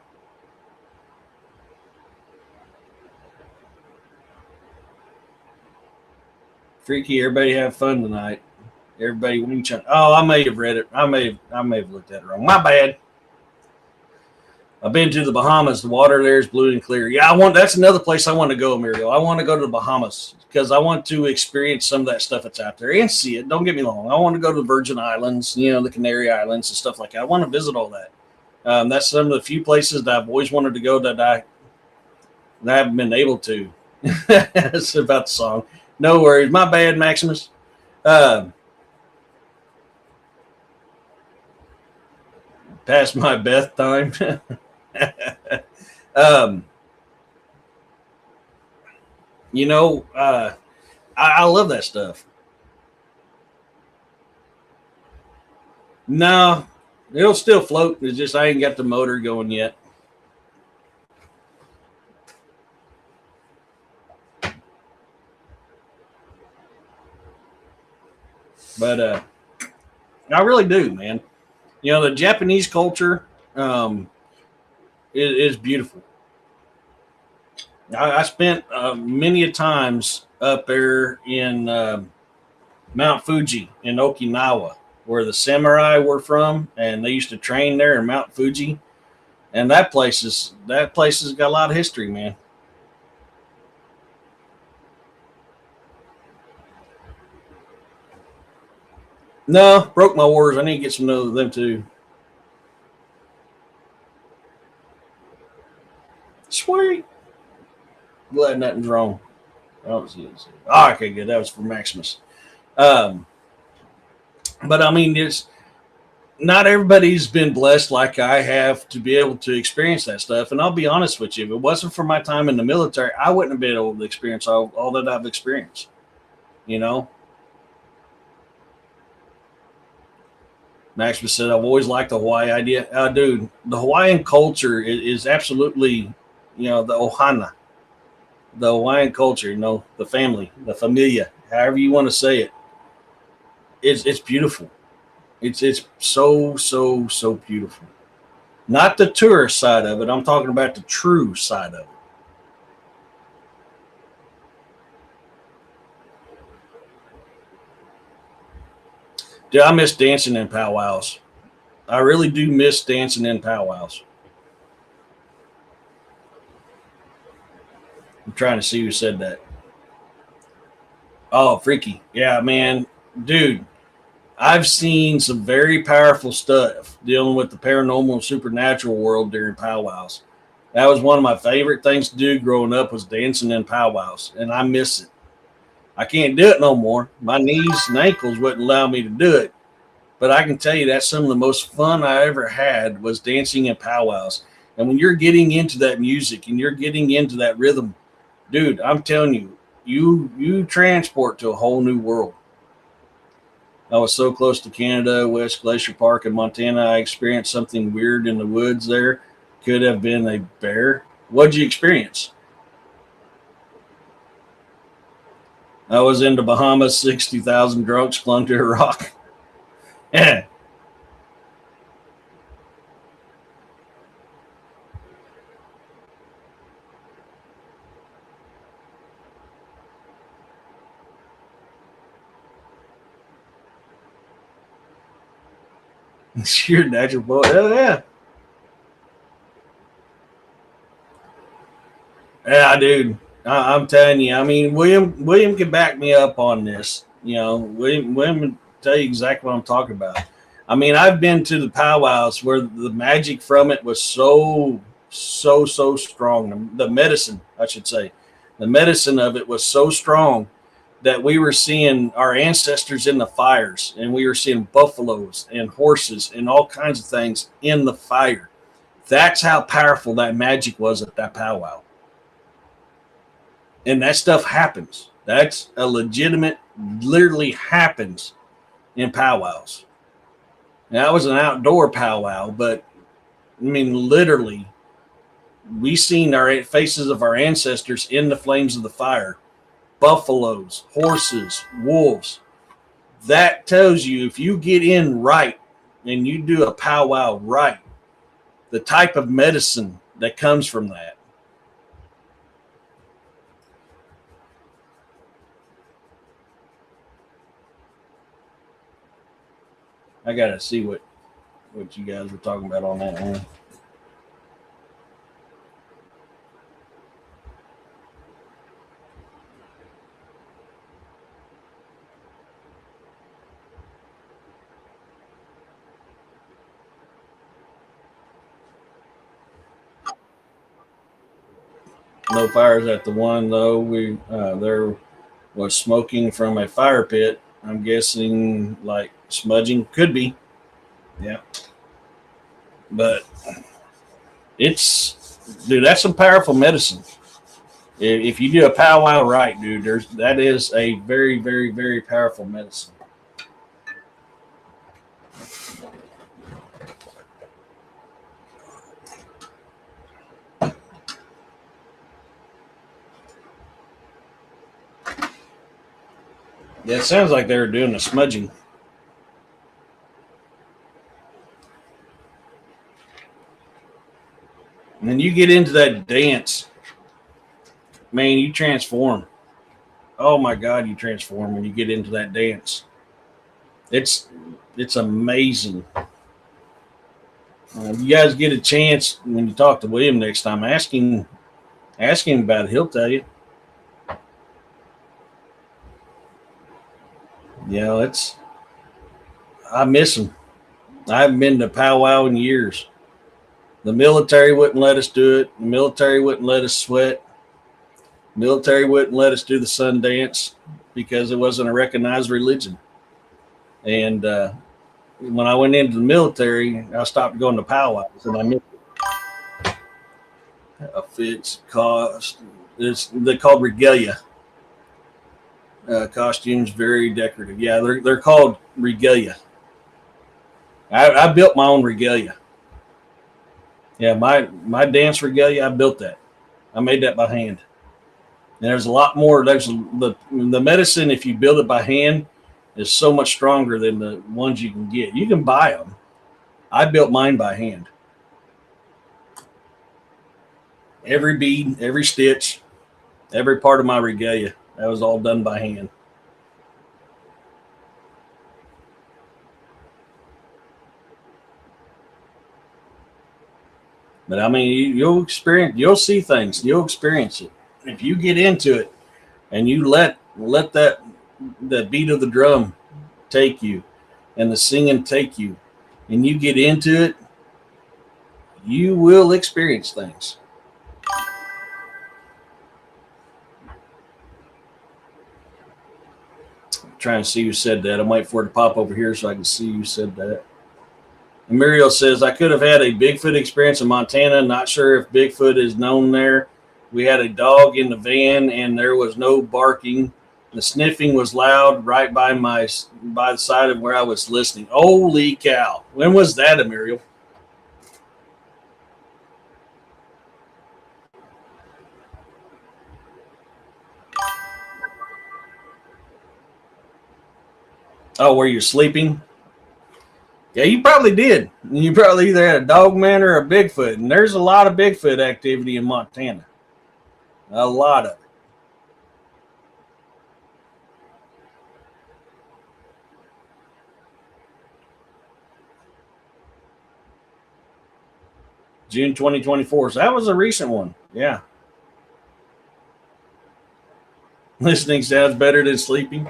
Freaky, everybody have fun tonight. Everybody Wing Chun. Oh, I may have read it. I may have looked at it wrong. My bad. I've been to the Bahamas. The water there is blue and clear. Yeah, that's another place I want to go, Muriel. I want to go to the Bahamas because I want to experience some of that stuff that's out there and see it. Don't get me wrong. I want to go to the Virgin Islands, the Canary Islands and stuff like that. I want to visit all that. That's some of the few places that I've always wanted to go that I haven't been able to. That's about the song. No worries. My bad, Maximus. past my bedtime. um, you know, I love that stuff. No, it'll still float. It's just I ain't got the motor going yet. But I really do, man. You know, the Japanese culture is beautiful. I spent many a times up there in Mount Fuji in Okinawa, where the samurai were from, and they used to train there in Mount Fuji. And that place has got a lot of history, man. No, broke my wars. I need to get some of them too. Sweet. Glad nothing's wrong. I don't see it. Oh, okay, good. That was for Maximus. Um, but I mean, it's not everybody's been blessed like I have to be able to experience that stuff. And I'll be honest with you, if it wasn't for my time in the military, I wouldn't have been able to experience all that I've experienced. You know, Maximus said, I've always liked the Hawaii idea. Dude, the Hawaiian culture is absolutely, you know, the Hawaiian culture, you know, the family, the familia, however you want to say it. It's beautiful. It's so beautiful. Not the tourist side of it. I'm talking about the true side of it. Dude, I miss dancing in powwows. I really do miss dancing in powwows. I'm trying to see who said that. Oh, freaky. Yeah, man. Dude, I've seen some very powerful stuff dealing with the paranormal and supernatural world during powwows. That was one of my favorite things to do growing up was dancing in powwows, and I miss it. I can't do it no more. My knees and ankles wouldn't allow me to do it. But I can tell you that's some of the most fun I ever had was dancing in powwows. And when you're getting into that music and you're getting into that rhythm, dude, I'm telling you, you transport to a whole new world. I was so close to Canada, West Glacier Park in Montana. I experienced something weird in the woods there. Could have been a bear. What'd you experience? I was in the Bahamas, 60,000 drunks clung to a rock. Yeah. You're a natural boy. Oh, yeah. Yeah, dude. I'm telling you. I mean, William can back me up on this. You know, William will tell you exactly what I'm talking about. I mean, I've been to the powwows where the magic from it was so strong. The medicine, I should say, the medicine of it was so strong that we were seeing our ancestors in the fires, and we were seeing buffaloes and horses and all kinds of things in the fire. That's how powerful that magic was at that powwow. And that stuff happens. That's a legitimate, literally happens in powwows. Now, that was an outdoor powwow, but I mean, literally, we seen our faces of our ancestors in the flames of the fire. Buffaloes, horses, wolves. That tells you if you get in right and you do a powwow right, the type of medicine that comes from that. I gotta see what you guys were talking about on that one. No fires at the one though. There was smoking from a fire pit. I'm guessing like smudging could be. Yeah. But dude, that's some powerful medicine. If you do a powwow right, dude, that is a very, very, very powerful medicine. Yeah, it sounds like they were doing a smudging. And then you get into that dance, man, you transform. Oh my God, you transform when you get into that dance. It's amazing. You guys get a chance when you talk to William next time, ask him about it. He'll tell you. I miss him. I haven't been to powwow in years. The military wouldn't let us do it. The military wouldn't let us sweat. The military wouldn't let us do the sun dance because it wasn't a recognized religion. And when I went into the military, I stopped going to powwows, and I missed it. Outfits, cost. They're called regalia. Costumes, very decorative. Yeah, they're called regalia. I built my own regalia. Yeah, my dance regalia, I built that. I made that by hand. And there's a lot more. There's the medicine, if you build it by hand, is so much stronger than the ones you can get. You can buy them. I built mine by hand. Every bead, every stitch, every part of my regalia, that was all done by hand. But I mean, you'll see things, you'll experience it. If you get into it and you let that beat of the drum take you and the singing take you and you get into it, you will experience things. I'm trying to see who said that. I'm waiting for it to pop over here so I can see who said that. And Muriel says, I could have had a Bigfoot experience in Montana. Not sure if Bigfoot is known there. We had a dog in the van and there was no barking. The sniffing was loud right by the side of where I was listening. Holy cow. When was that, Muriel? Oh, were you sleeping? Yeah, you probably did. You probably either had a dog man or a Bigfoot. And there's a lot of Bigfoot activity in Montana. A lot of it. June 2024. So that was a recent one. Yeah. Listening sounds better than sleeping.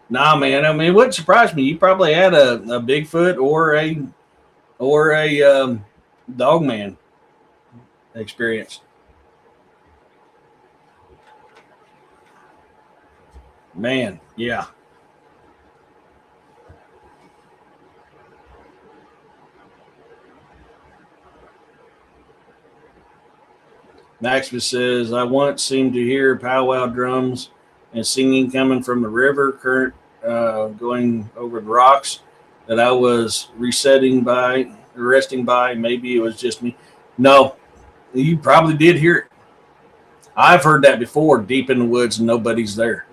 Nah, man. I mean, it wouldn't surprise me. You probably had a Bigfoot or a dog man experience. Man, yeah. Maximus says, I once seemed to hear powwow drums and singing coming from the river current going over the rocks that I was resting by. Maybe it was just me. No, you probably did hear it. I've heard that before, deep in the woods and nobody's there.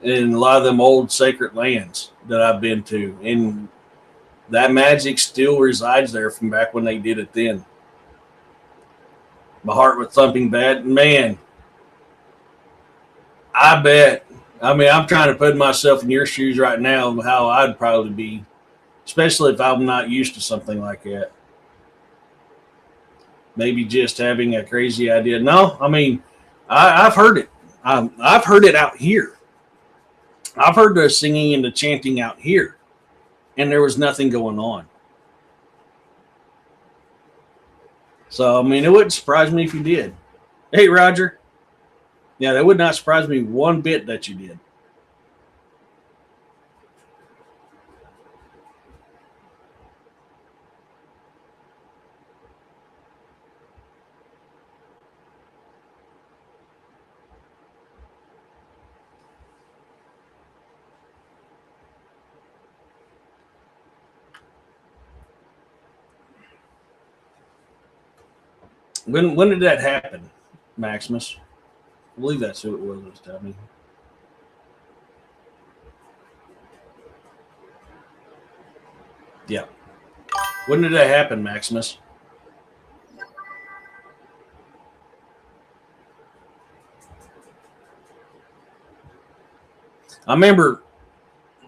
In a lot of them old sacred lands that I've been to. And that magic still resides there from back when they did it then. My heart was thumping bad. Man, I bet. I mean, I'm trying to put myself in your shoes right now, how I'd probably be, especially if I'm not used to something like that. Maybe just having a crazy idea. No, I mean, I've heard it. I've heard it out here. I've heard the singing and the chanting out here, and there was nothing going on. So, I mean, it wouldn't surprise me if you did. Hey, Roger. Yeah, that would not surprise me one bit that you did. When did that happen, Maximus? I believe that's who it was telling me. Yeah. When did that happen, Maximus? I remember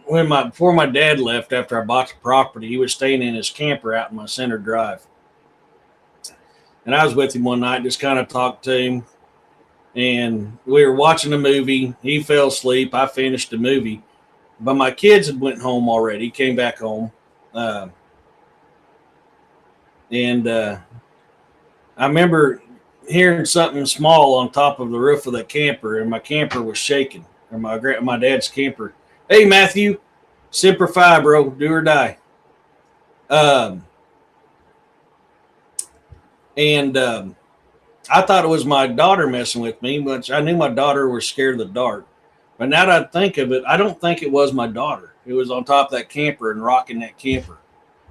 before my dad left after I bought the property, he was staying in his camper out in my center drive. And I was with him one night, just kind of talked to him. And we were watching a movie. He fell asleep. I finished the movie. But my kids had went home already, came back home. And I remember hearing something small on top of the roof of the camper, and my camper was shaking, or my dad's camper. Hey, Matthew, Semper Fi, bro, do or die. And I thought it was my daughter messing with me, but I knew my daughter was scared of the dark. But now that I think of it, I don't think it was my daughter. It was on top of that camper and rocking that camper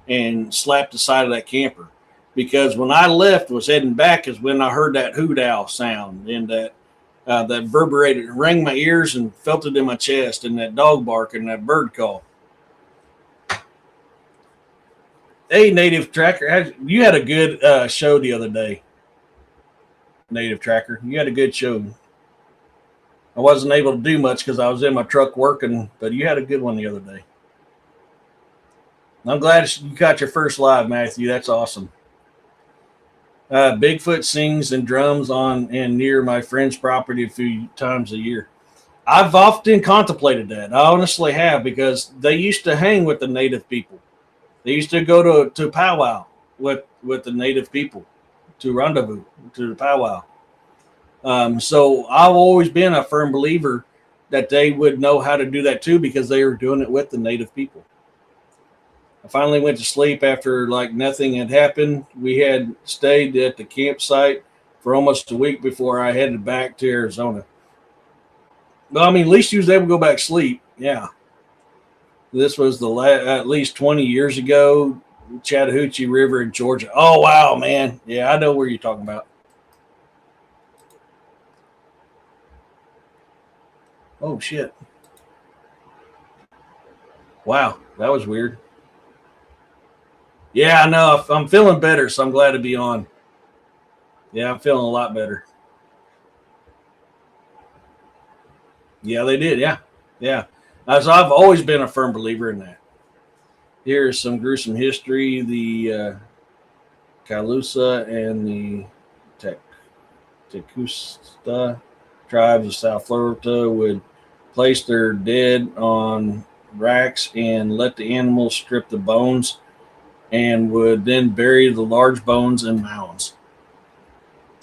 and slapped the side of that camper. Because when I left, was heading back, is when I heard that hoot owl sound and that reverberated, rang my ears and felt it in my chest, and that dog bark and that bird call. Hey, Native Tracker, you had a good show the other day. Native Tracker, you had a good show. I wasn't able to do much because I was in my truck working, but you had a good one the other day. I'm glad you caught your first live, Matthew. That's awesome. Bigfoot sings and drums on and near my friend's property a few times a year. I've often contemplated that. I honestly have, because they used to hang with the native people. They used to go to powwow with the native people, to rendezvous, to the powwow. So I've always been a firm believer that they would know how to do that too, because they were doing it with the native people. I finally went to sleep after like nothing had happened. We had stayed at the campsite for almost a week before I headed back to Arizona. But I mean, at least you was able to go back to sleep. Yeah. This was at least 20 years ago, Chattahoochee River in Georgia. Oh, wow, man. Yeah, I know where you're talking about. Oh, shit. Wow, that was weird. Yeah, I know. I'm feeling better, so I'm glad to be on. Yeah, I'm feeling a lot better. Yeah, they did. Yeah. Yeah. So I've always been a firm believer in that. Here's some gruesome history. The Calusa and the Tecusta tribes of South Florida would place their dead on racks and let the animals strip the bones, and would then bury the large bones in mounds.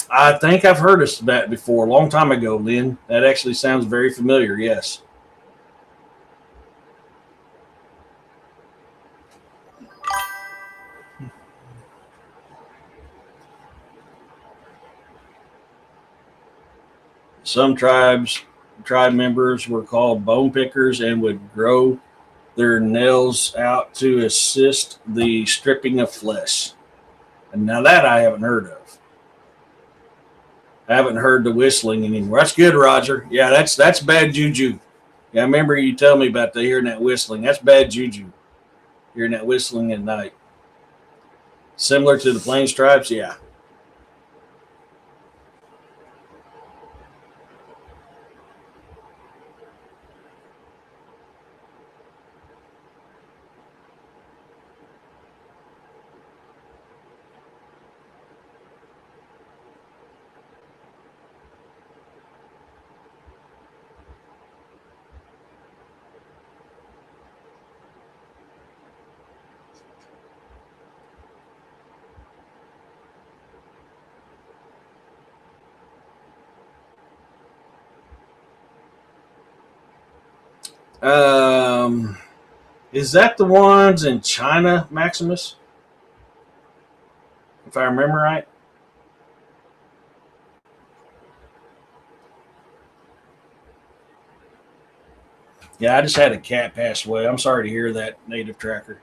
I think I've heard of that before, a long time ago, Lynn. That actually sounds very familiar, yes. Some tribe members were called bone pickers and would grow their nails out to assist the stripping of flesh. And now that I haven't heard of. I haven't heard the whistling anymore. That's good, Roger. Yeah, that's bad juju. Yeah, I remember you telling me about hearing that whistling. That's bad juju. Hearing that whistling at night. Similar to the Plains tribes, yeah. Is that the ones in China, Maximus? If I remember right. Yeah, I just had a cat pass away. I'm sorry to hear that, Native Tracker.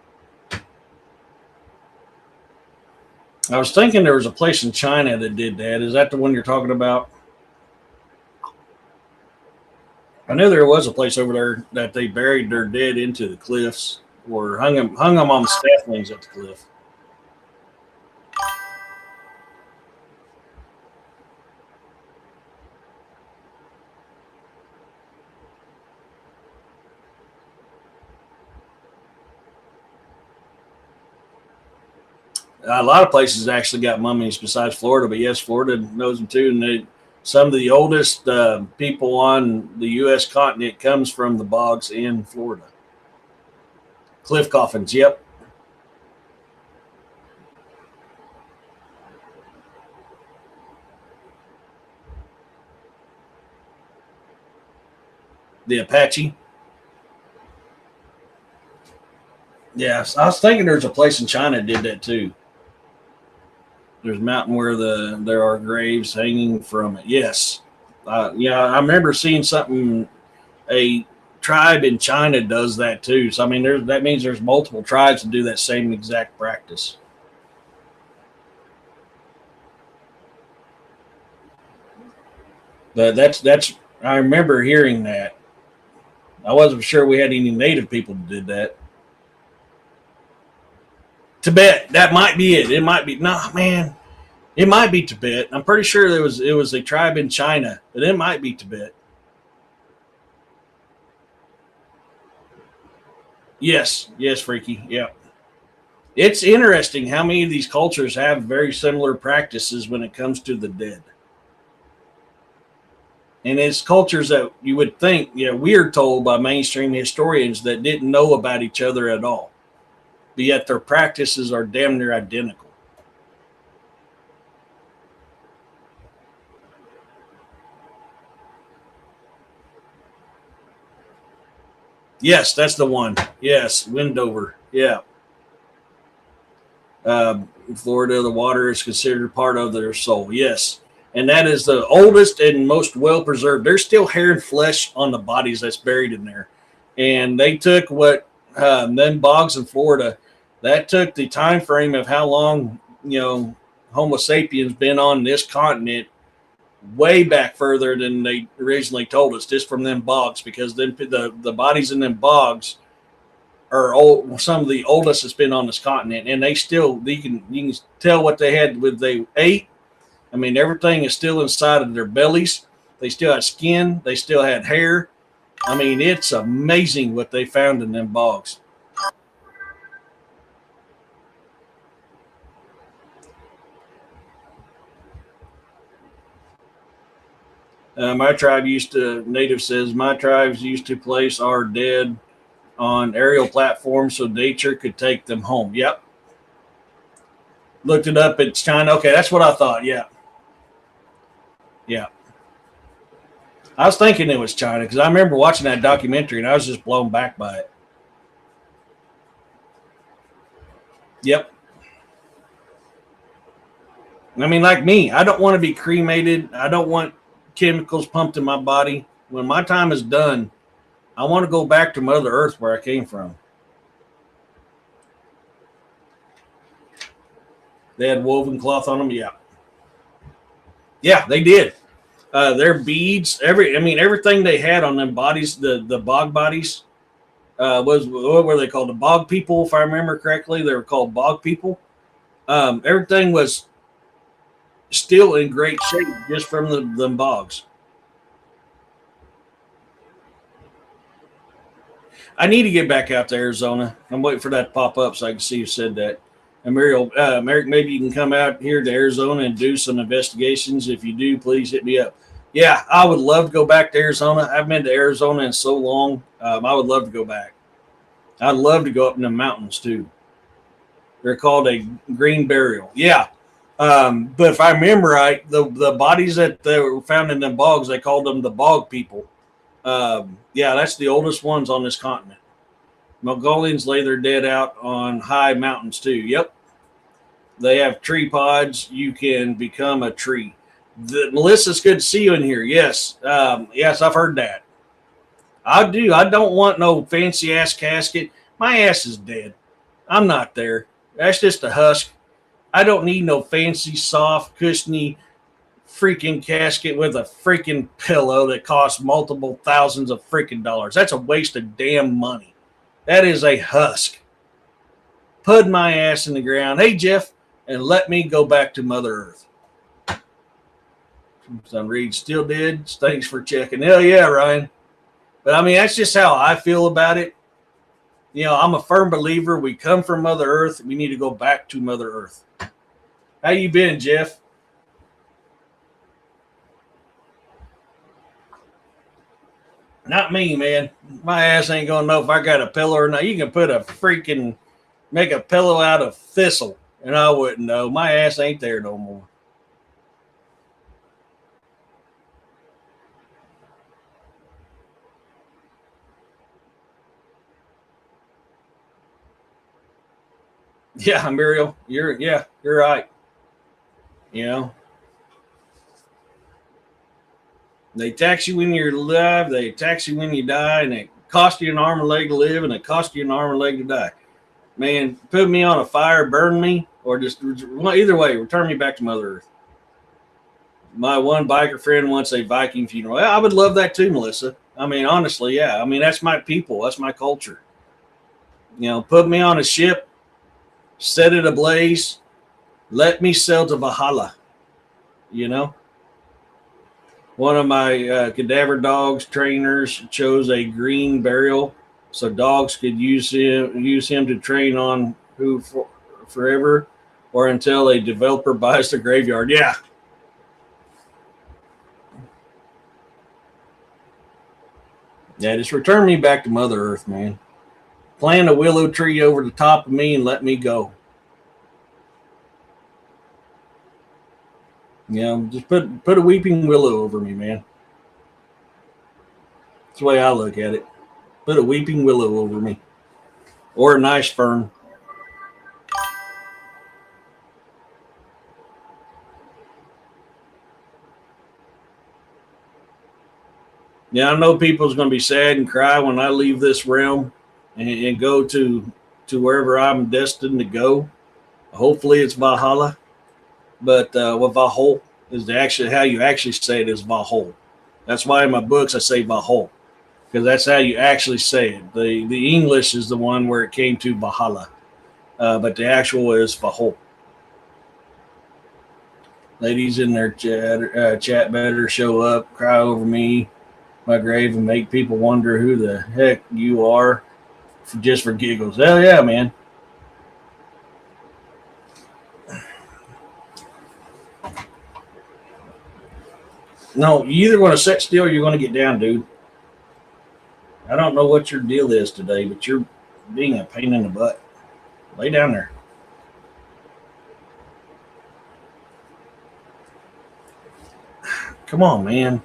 I was thinking there was a place in China that did that. Is that the one you're talking about? I knew there was a place over there that they buried their dead into the cliffs or hung them on scaffoldings at the cliff. A lot of places actually got mummies besides Florida, but yes, Florida knows them too. And some of the oldest people on the U.S. continent comes from the bogs in Florida. Cliff coffins, yep. The Apache. Yes, I was thinking there's a place in China that did that too. There's a mountain where there are graves hanging from it. Yes. Yeah, I remember seeing something. A tribe in China does that too. So I mean, that means there's multiple tribes that do that same exact practice. But that's. I remember hearing that. I wasn't sure we had any native people that did that. Tibet, that might be it. It might be. Nah, man. It might be Tibet. I'm pretty sure it was a tribe in China, but it might be Tibet. Yes, Freaky. Yeah. It's interesting how many of these cultures have very similar practices when it comes to the dead. And it's cultures that you would think, we're told by mainstream historians that didn't know about each other at all. But yet their practices are damn near identical. Yes, that's the one. Yes, Wendover. Yeah. Florida, the water is considered part of their soul. Yes. And that is the oldest and most well preserved. There's still hair and flesh on the bodies that's buried in there. And they took what then bogs in Florida, that took the time frame of how long, Homo sapiens been on this continent way back further than they originally told us, just from them bogs, because then the bodies in them bogs are old, some of the oldest that's been on this continent, and they still you can tell what they had with they ate. I mean, everything is still inside of their bellies. They still had skin. They still had hair. I mean, it's amazing what they found in them bogs. My tribes used to place our dead on aerial platforms so nature could take them home. Yep. Looked it up. It's China. Okay, that's what I thought. Yeah. Yeah. I was thinking it was China because I remember watching that documentary and I was just blown back by it. Yep. I mean, like me, I don't want to be cremated. I don't want chemicals pumped in my body. When my time is done, I want to go back to Mother Earth where I came from. They had woven cloth on them. Yeah. Yeah, they did. Their beads, everything they had on them bodies, the bog bodies, was what were they called? The bog people, if I remember correctly. They were called bog people. Everything was still in great shape just from them bogs. I need to get back out to Arizona. I'm waiting for that to pop up so I can see who said that. And Merrick, maybe you can come out here to Arizona and do some investigations. If you do, please hit me up. Yeah, I would love to go back to Arizona. I've been to Arizona in so long. I would love to go back. I'd love to go up in the mountains too. They're called a green burial. Yeah. But if I remember right, the bodies that they were found in them bogs, they called them the bog people. Yeah, that's the oldest ones on this continent. Mongolians lay their dead out on high mountains too. Yep. They have tree pods. You can become a tree. Melissa, it's good to see you in here. Yes. Yes, I've heard that. I do. I don't want no fancy ass casket. My ass is dead. I'm not there. That's just a husk. I don't need no fancy, soft, cushiony freaking casket with a freaking pillow that costs multiple thousands of freaking dollars. That's a waste of damn money. That is a husk. Put my ass in the ground. Hey, Jeff, and let me go back to Mother Earth. Son Reed still did. Thanks for checking. Hell yeah, Ryan. But I mean, that's just how I feel about it. You know, I'm a firm believer. We come from Mother Earth. We need to go back to Mother Earth. How you been, Jeff? Not me, man. My ass ain't gonna know if I got a pillow or not. You can make a pillow out of thistle, and I wouldn't know. My ass ain't there no more. Yeah, Muriel, you're right. You know, they tax you when you're alive, they tax you when you die, and it costs you an arm and leg to live, and it costs you an arm and leg to die. Man, put me on a fire, burn me, or just either way, return me back to Mother Earth. My one biker friend wants a Viking funeral. I would love that too, Melissa. I mean, honestly, yeah. I mean, that's my people. That's my culture. You know, put me on a ship, set it ablaze, let me sail to Valhalla. You know, one of my cadaver dogs trainers chose a green burial so dogs could use him to train on forever or until a developer buys the graveyard. Yeah. Yeah, just return me back to Mother Earth, man. Plant a willow tree over the top of me and let me go. You know, just put a weeping willow over me, man. That's the way I look at it. Put a weeping willow over me. Or a nice fern. Yeah, I know people's going to be sad and cry when I leave this realm and go to wherever I'm destined to go. Hopefully it's Valhalla. But what Valhalla is actually how you actually say it is Valhalla. That's why in my books I say Valhalla, because that's how you actually say it. The English is the one where it came to Valhalla, but the actual is Valhalla. Ladies in their chat better show up, cry over me, my grave, and make people wonder who the heck you are, just for giggles. Hell yeah, man. No, you either want to sit still or you're going to get down, dude. I don't know what your deal is today, but you're being a pain in the butt. Lay down there. Come on, man.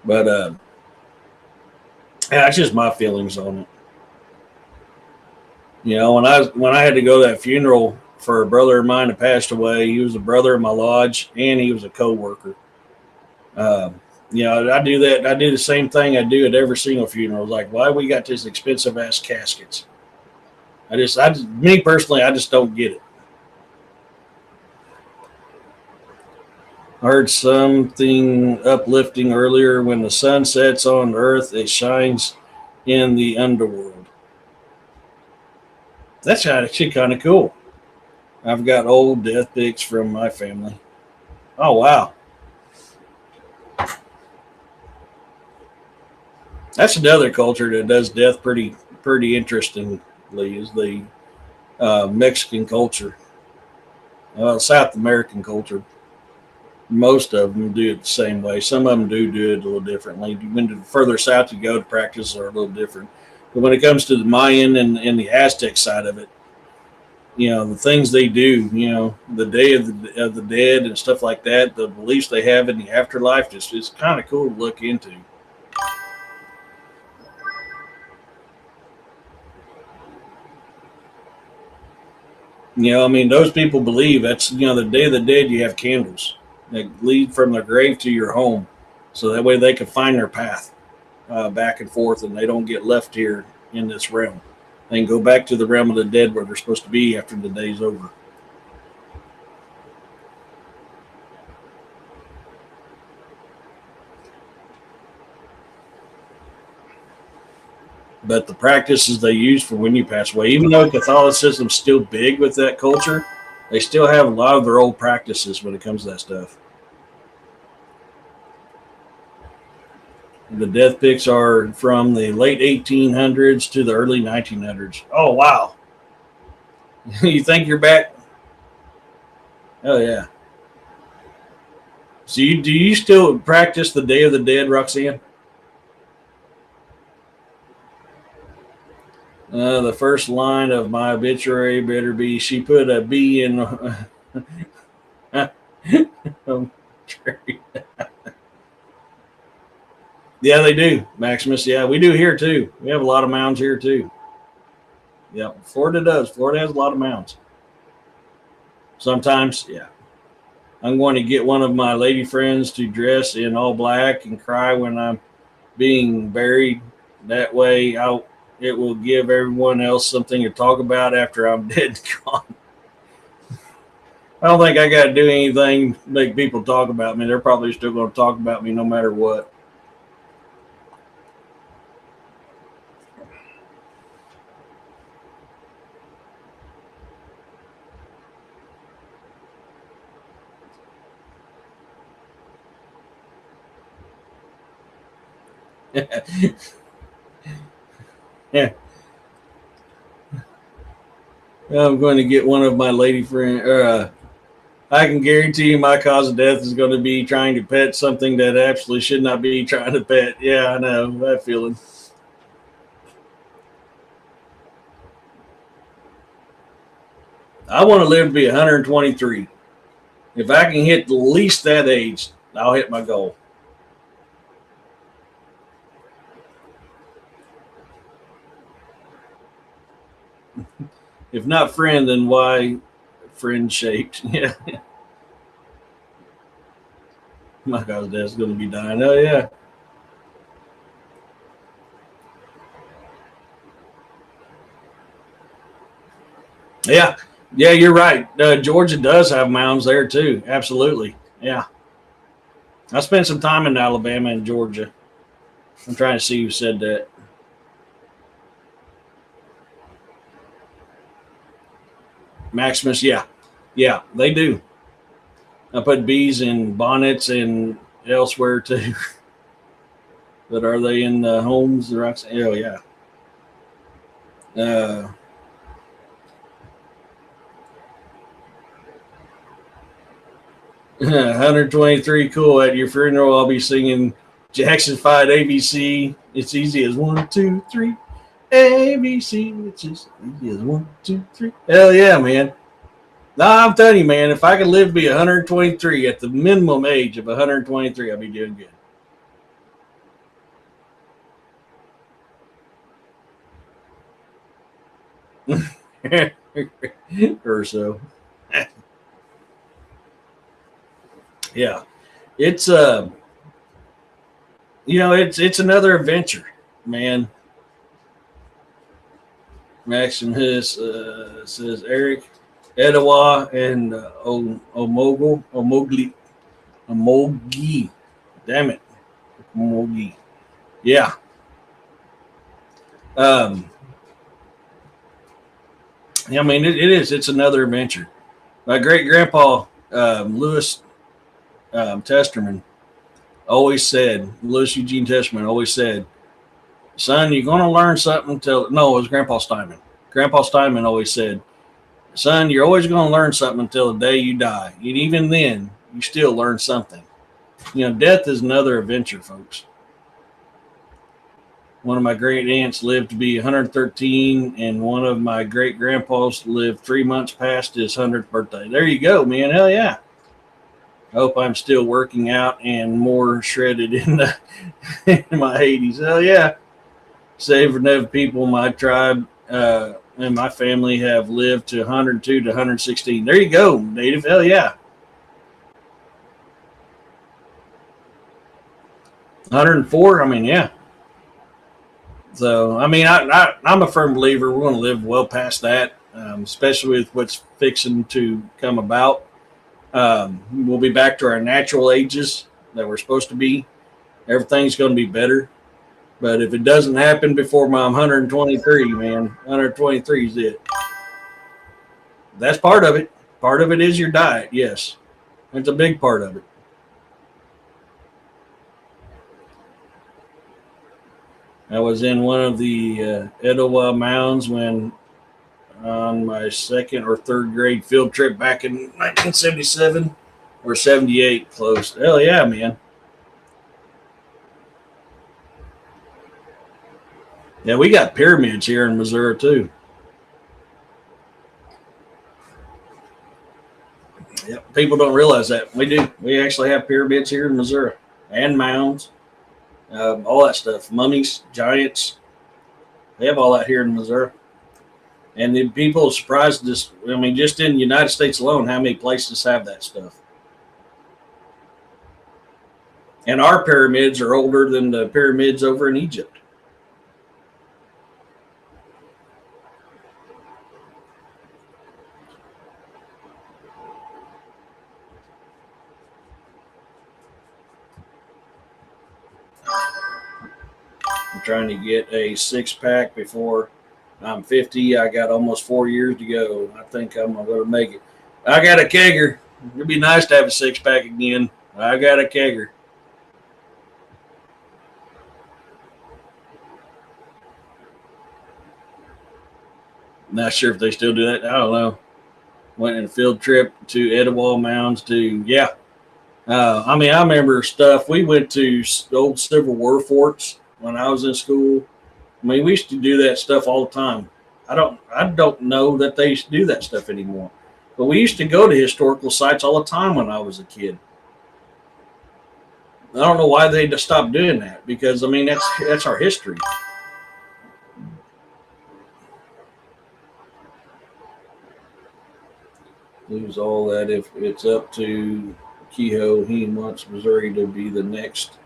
But yeah, that's just my feelings on it. You know, when I had to go to that funeral for a brother of mine that passed away, he was a brother in my lodge and he was a co-worker. You know, I do that. I do the same thing I do at every single funeral. Like, why we got these expensive ass caskets? Me personally, I just don't get it. I heard something uplifting earlier. When the sun sets on Earth, it shines in the underworld. That's actually kind of cool. I've got old death pics from my family. Oh, wow. That's another culture that does death pretty interestingly, is the Mexican culture. South American culture. Most of them do it the same way. Some of them do it a little differently. When the further south you go, the practices are a little different. But when it comes to the Mayan and the Aztec side of it, you know, the things they do, you know, the Day of the Dead and stuff like that, the beliefs they have in the afterlife, just it's kind of cool to look into. I mean, those people believe that's, the Day of the Dead, you have candles that lead from their grave to your home. So that way they can find their path back and forth, and they don't get left here in this realm. They can go back to the realm of the dead where they're supposed to be after the day's over. But the practices they use for when you pass away, even though Catholicism's still big with that culture, they still have a lot of their old practices when it comes to that stuff. The death picks are from the late 1800s to the early 1900s. Oh, wow. You think you're back? Oh, yeah. So do you still practice the Day of the Dead, Roxanne? The first line of my obituary better be, she put a B in. Yeah, they do, Maximus. Yeah, we do here too. We have a lot of mounds here too. Yeah, Florida does. Florida has a lot of mounds. Sometimes, yeah. I'm going to get one of my lady friends to dress in all black and cry when I'm being buried. That way, it will give everyone else something to talk about after I'm dead and gone. I don't think I got to do anything to make people talk about me. They're probably still going to talk about me no matter what. Yeah. I'm going to get one of my lady friends. I can guarantee you my cause of death is going to be trying to pet something that absolutely should not be trying to pet. Yeah, I know that feeling. I want to live to be 123. If I can hit at least that age, I'll hit my goal. If not friend, then why friend shaped? Yeah. My cause of death is going to be dying. Oh, yeah. Yeah. Yeah, you're right. Georgia does have mounds there too. Absolutely. Yeah. I spent some time in Alabama and Georgia. I'm trying to see who said that. Maximus, yeah. Yeah, they do. I put bees in bonnets and elsewhere too. But are they in the homes? Oh, yeah. 123, cool. At your funeral, I'll be singing Jackson 5 ABC. It's easy as 1, 2, 3. ABC. It's just easy as 1, 2, 3. Hell yeah, man. No, I'm telling you, man, if I could live to be 123 at the minimum age of 123, I'd be doing good. Or so. Yeah. It's it's another adventure, man. Maximus says Eric, Etowah, and Omogi. Damn it. Omogi. Yeah. I mean, it is. It's another adventure. My great grandpa, Lewis Testerman, Lewis Eugene Testerman always said, son, you're going to learn something it was Grandpa Steinman. Grandpa Steinman always said, son, you're always going to learn something until the day you die. And even then, you still learn something. Death is another adventure, folks. One of my great aunts lived to be 113, and one of my great grandpas lived 3 months past his 100th birthday. There you go, man. Hell yeah. I hope I'm still working out and more shredded in my 80s. Hell yeah. Save for enough people in my tribe and my family have lived to 102 to 116. There you go, native. Hell yeah. 104. I mean, yeah. So, I mean, I'm a firm believer we're going to live well past that, especially with what's fixing to come about. We'll be back to our natural ages that we're supposed to be. Everything's going to be better. But if it doesn't happen before my 123, man, 123 is it. That's part of it. Part of it is your diet, yes. That's a big part of it. I was in one of the Etowah Mounds when on my second or third grade field trip back in 1977 or 78 close. Hell yeah, man. Yeah, we got pyramids here in Missouri too. Yep, people don't realize that. We do. We actually have pyramids here in Missouri and mounds, all that stuff. Mummies, giants. They have all that here in Missouri. And the people are surprised this. I mean, just in the United States alone, how many places have that stuff? And our pyramids are older than the pyramids over in Egypt. I'm trying to get a 6-pack before I'm 50. I got almost 4 years to go. I think I'm going to make it. I got a kegger. It'd be nice to have a 6-pack again. I got a kegger. Not sure if they still do that. I don't know. Went on a field trip to Etowah Mounds to, yeah. I mean, I remember stuff. We went to old Civil War forts when I was in school. I mean, we used to do that stuff all the time. I don't know that they used to do that stuff anymore. But we used to go to historical sites all the time when I was a kid. I don't know why they just stopped doing that because I mean that's our history. Lose all that if it's up to Kehoe. He wants Missouri to be the next.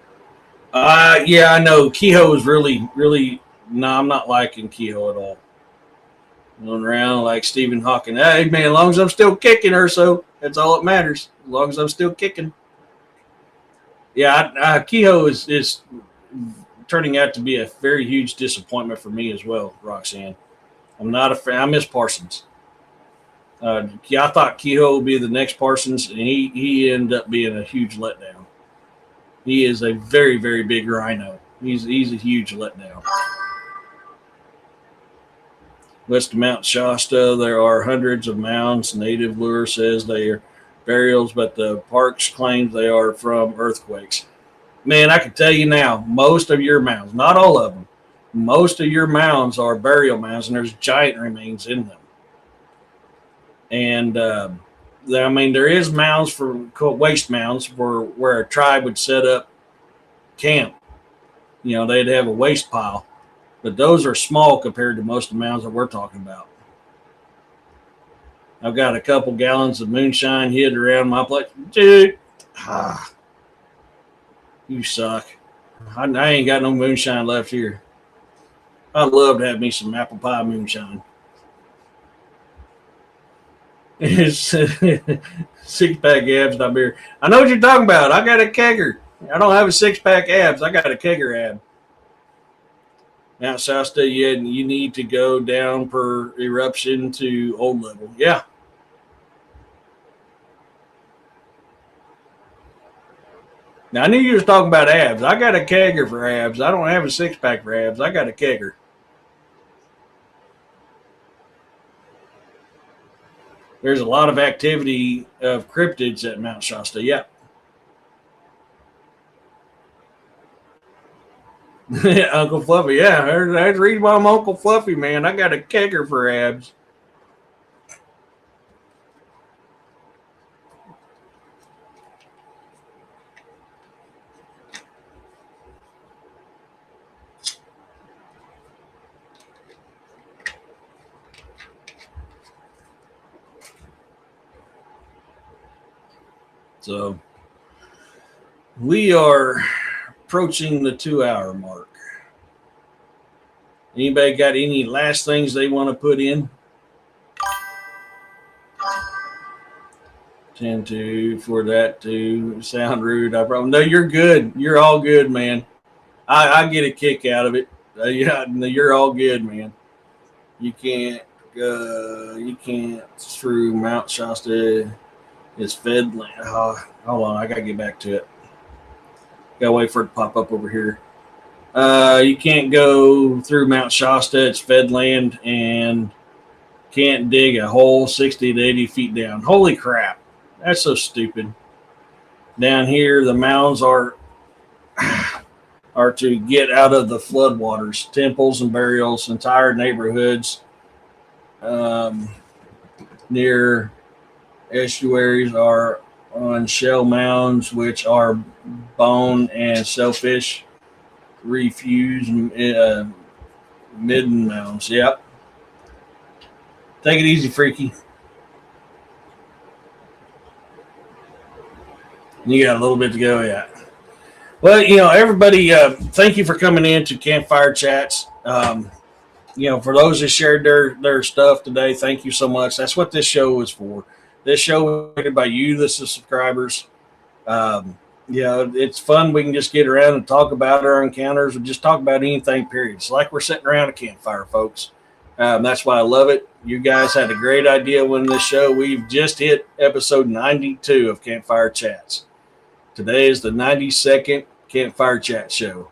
Yeah, I know Kehoe is really. No, I'm not liking Kehoe at all. Going around like Stephen Hawking. Hey man, as long as I'm still kicking her, so that's all that matters. As long as I'm still kicking. Yeah, Kehoe is turning out to be a very huge disappointment for me as well, Roxanne. I'm not a fan. I miss Parsons. Yeah, I thought Kehoe would be the next Parsons, and he ended up being a huge letdown. He is a very big rhino. He's a huge letdown. West of Mount Shasta, there are hundreds of mounds. Native lure says they are burials, but the parks claims they are from earthquakes. Man, I can tell you now, most of your mounds, not all of them, most of your mounds are burial mounds, and there's giant remains in them. And I mean, there is mounds for waste mounds where a tribe would set up camp. You know, they'd have a waste pile, but those are small compared to most of the mounds that we're talking about. I've got a couple gallons of moonshine hid around my place. Dude, you suck. I ain't got no moonshine left here. I'd love to have me some apple pie moonshine. It's 6-pack abs, not beer. I know what you're talking about. I got a kegger. I don't have a 6-pack abs. I got a kegger ab. Mount Shasta, you need to go down per eruption to old level. Yeah. Now, I knew you was talking about abs. I got a kegger for abs. I don't have a 6-pack for abs. I got a kegger. There's a lot of activity of cryptids at Mount Shasta. Yeah. Uncle Fluffy. Yeah, that's the reason why I'm Uncle Fluffy, man. I got a kegger for abs. So we are approaching the 2-hour mark. Anybody got any last things they want to put in? 10-2 for that to sound rude. I probably no. You're good. You're all good, man. I get a kick out of it. Yeah, you're all good, man. You can't through Mount Shasta. It's fed land. Oh, hold on, I gotta get back to it. Gotta wait for it to pop up over here. You can't go through Mount Shasta. It's fed land and can't dig a hole 60 to 80 feet down. Holy crap. That's so stupid. Down here, the mounds are to get out of the floodwaters, temples and burials, entire neighborhoods near estuaries are on shell mounds, which are bone and shellfish refuse midden mounds. Yep. Take it easy, Freaky. You got a little bit to go, yeah. Well, everybody, thank you for coming in to Campfire Chats. For those that shared their stuff today, thank you so much. That's what this show is for. This show is created by you, the subscribers. It's fun. We can just get around and talk about our encounters and just talk about anything, period. It's like we're sitting around a campfire, folks. That's why I love it. You guys had a great idea when this show. We've just hit episode 92 of Campfire Chats. Today is the 92nd Campfire Chat show.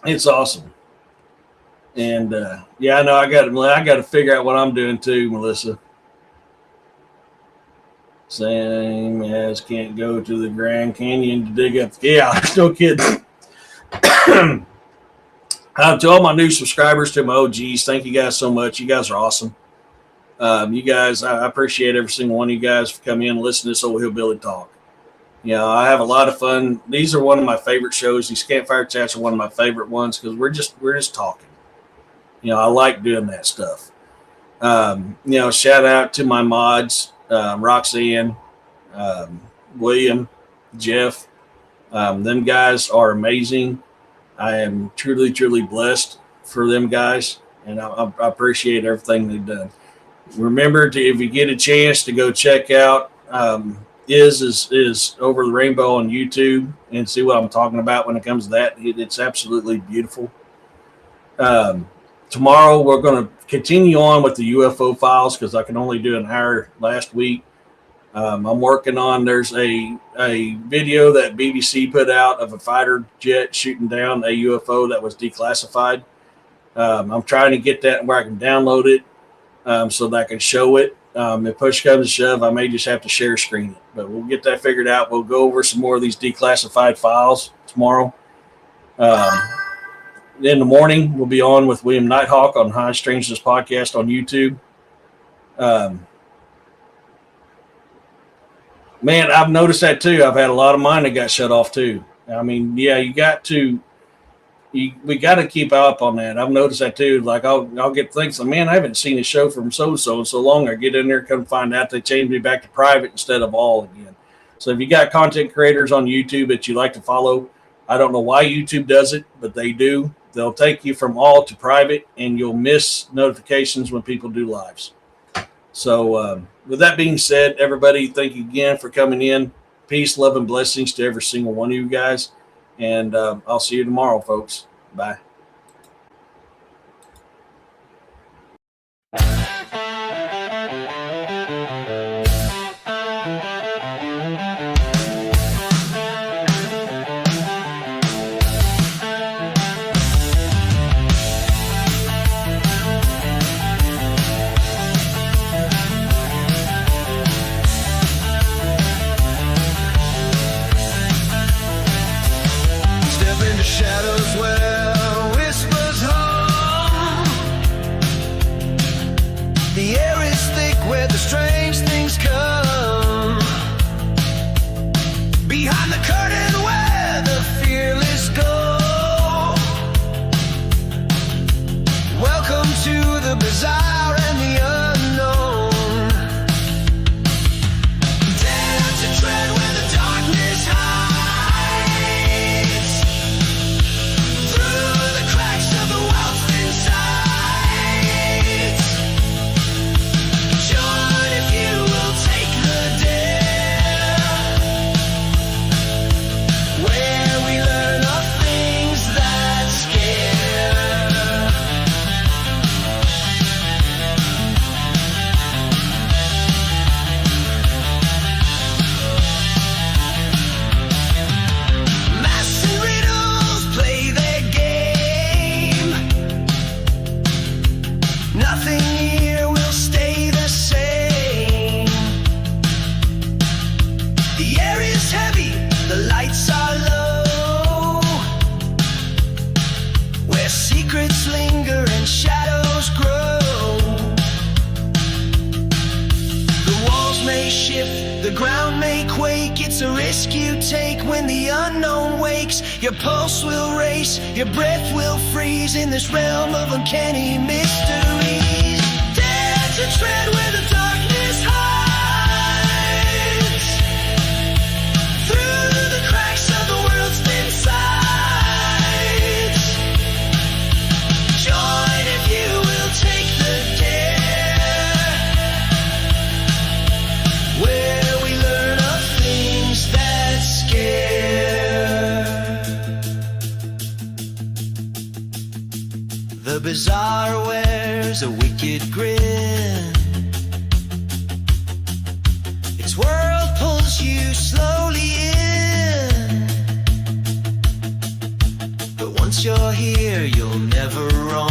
It's awesome. And I know I got to figure out what I'm doing too, Melissa. Same as can't go to the Grand Canyon to dig up. Yeah, no kidding. To all my new subscribers, to my OGs, thank you guys so much. You guys are awesome. You guys, I appreciate every single one of you guys for coming in and listening to this old hillbilly talk. I have a lot of fun. These are one of my favorite shows. These Campfire Chats are one of my favorite ones because we're just talking. I like doing that stuff. Shout out to my mods, Roxanne, William, Jeff. Them guys are amazing. I am truly, truly blessed for them guys, and I appreciate everything they've done. Remember, if you get a chance to go check out is Over the Rainbow on YouTube and see what I'm talking about when it comes to that. It's absolutely beautiful. Tomorrow we're going to continue on with the UFO files because I can only do an hour last week. I'm working on, there's a video that BBC put out of a fighter jet shooting down a UFO that was declassified. I'm trying to get that where I can download it so that I can show it. If push comes to shove, I may just have to share screen it, but we'll get that figured out. We'll go over some more of these declassified files tomorrow. In the morning, we'll be on with William Nighthawk on High Strangeness Podcast on YouTube. Man, I've noticed that too. I've had a lot of mine that got shut off too. I mean, yeah, we got to keep up on that. I've noticed that too. Like I'll get things like, man, I haven't seen a show from so-and-so in so long. I get in there, come find out they changed me back to private instead of all again. So if you got content creators on YouTube that you like to follow, I don't know why YouTube does it, but they do. They'll take you from all to private and you'll miss notifications when people do lives. So with that being said, everybody, thank you again for coming in. Peace, love, and blessings to every single one of you guys. And I'll see you tomorrow, folks. Bye. Bizarre and the unknown. unknown wakes. Your pulse will race, your breath will freeze in this realm of uncanny mysteries. Dare to tread where the darkness hides, through the cracks of the world's thin sides. Join if you will take the dare, where we learn of things that scare. The bazaar wears a wicked grin. Its world pulls you slowly in, but once you're here, you'll never roam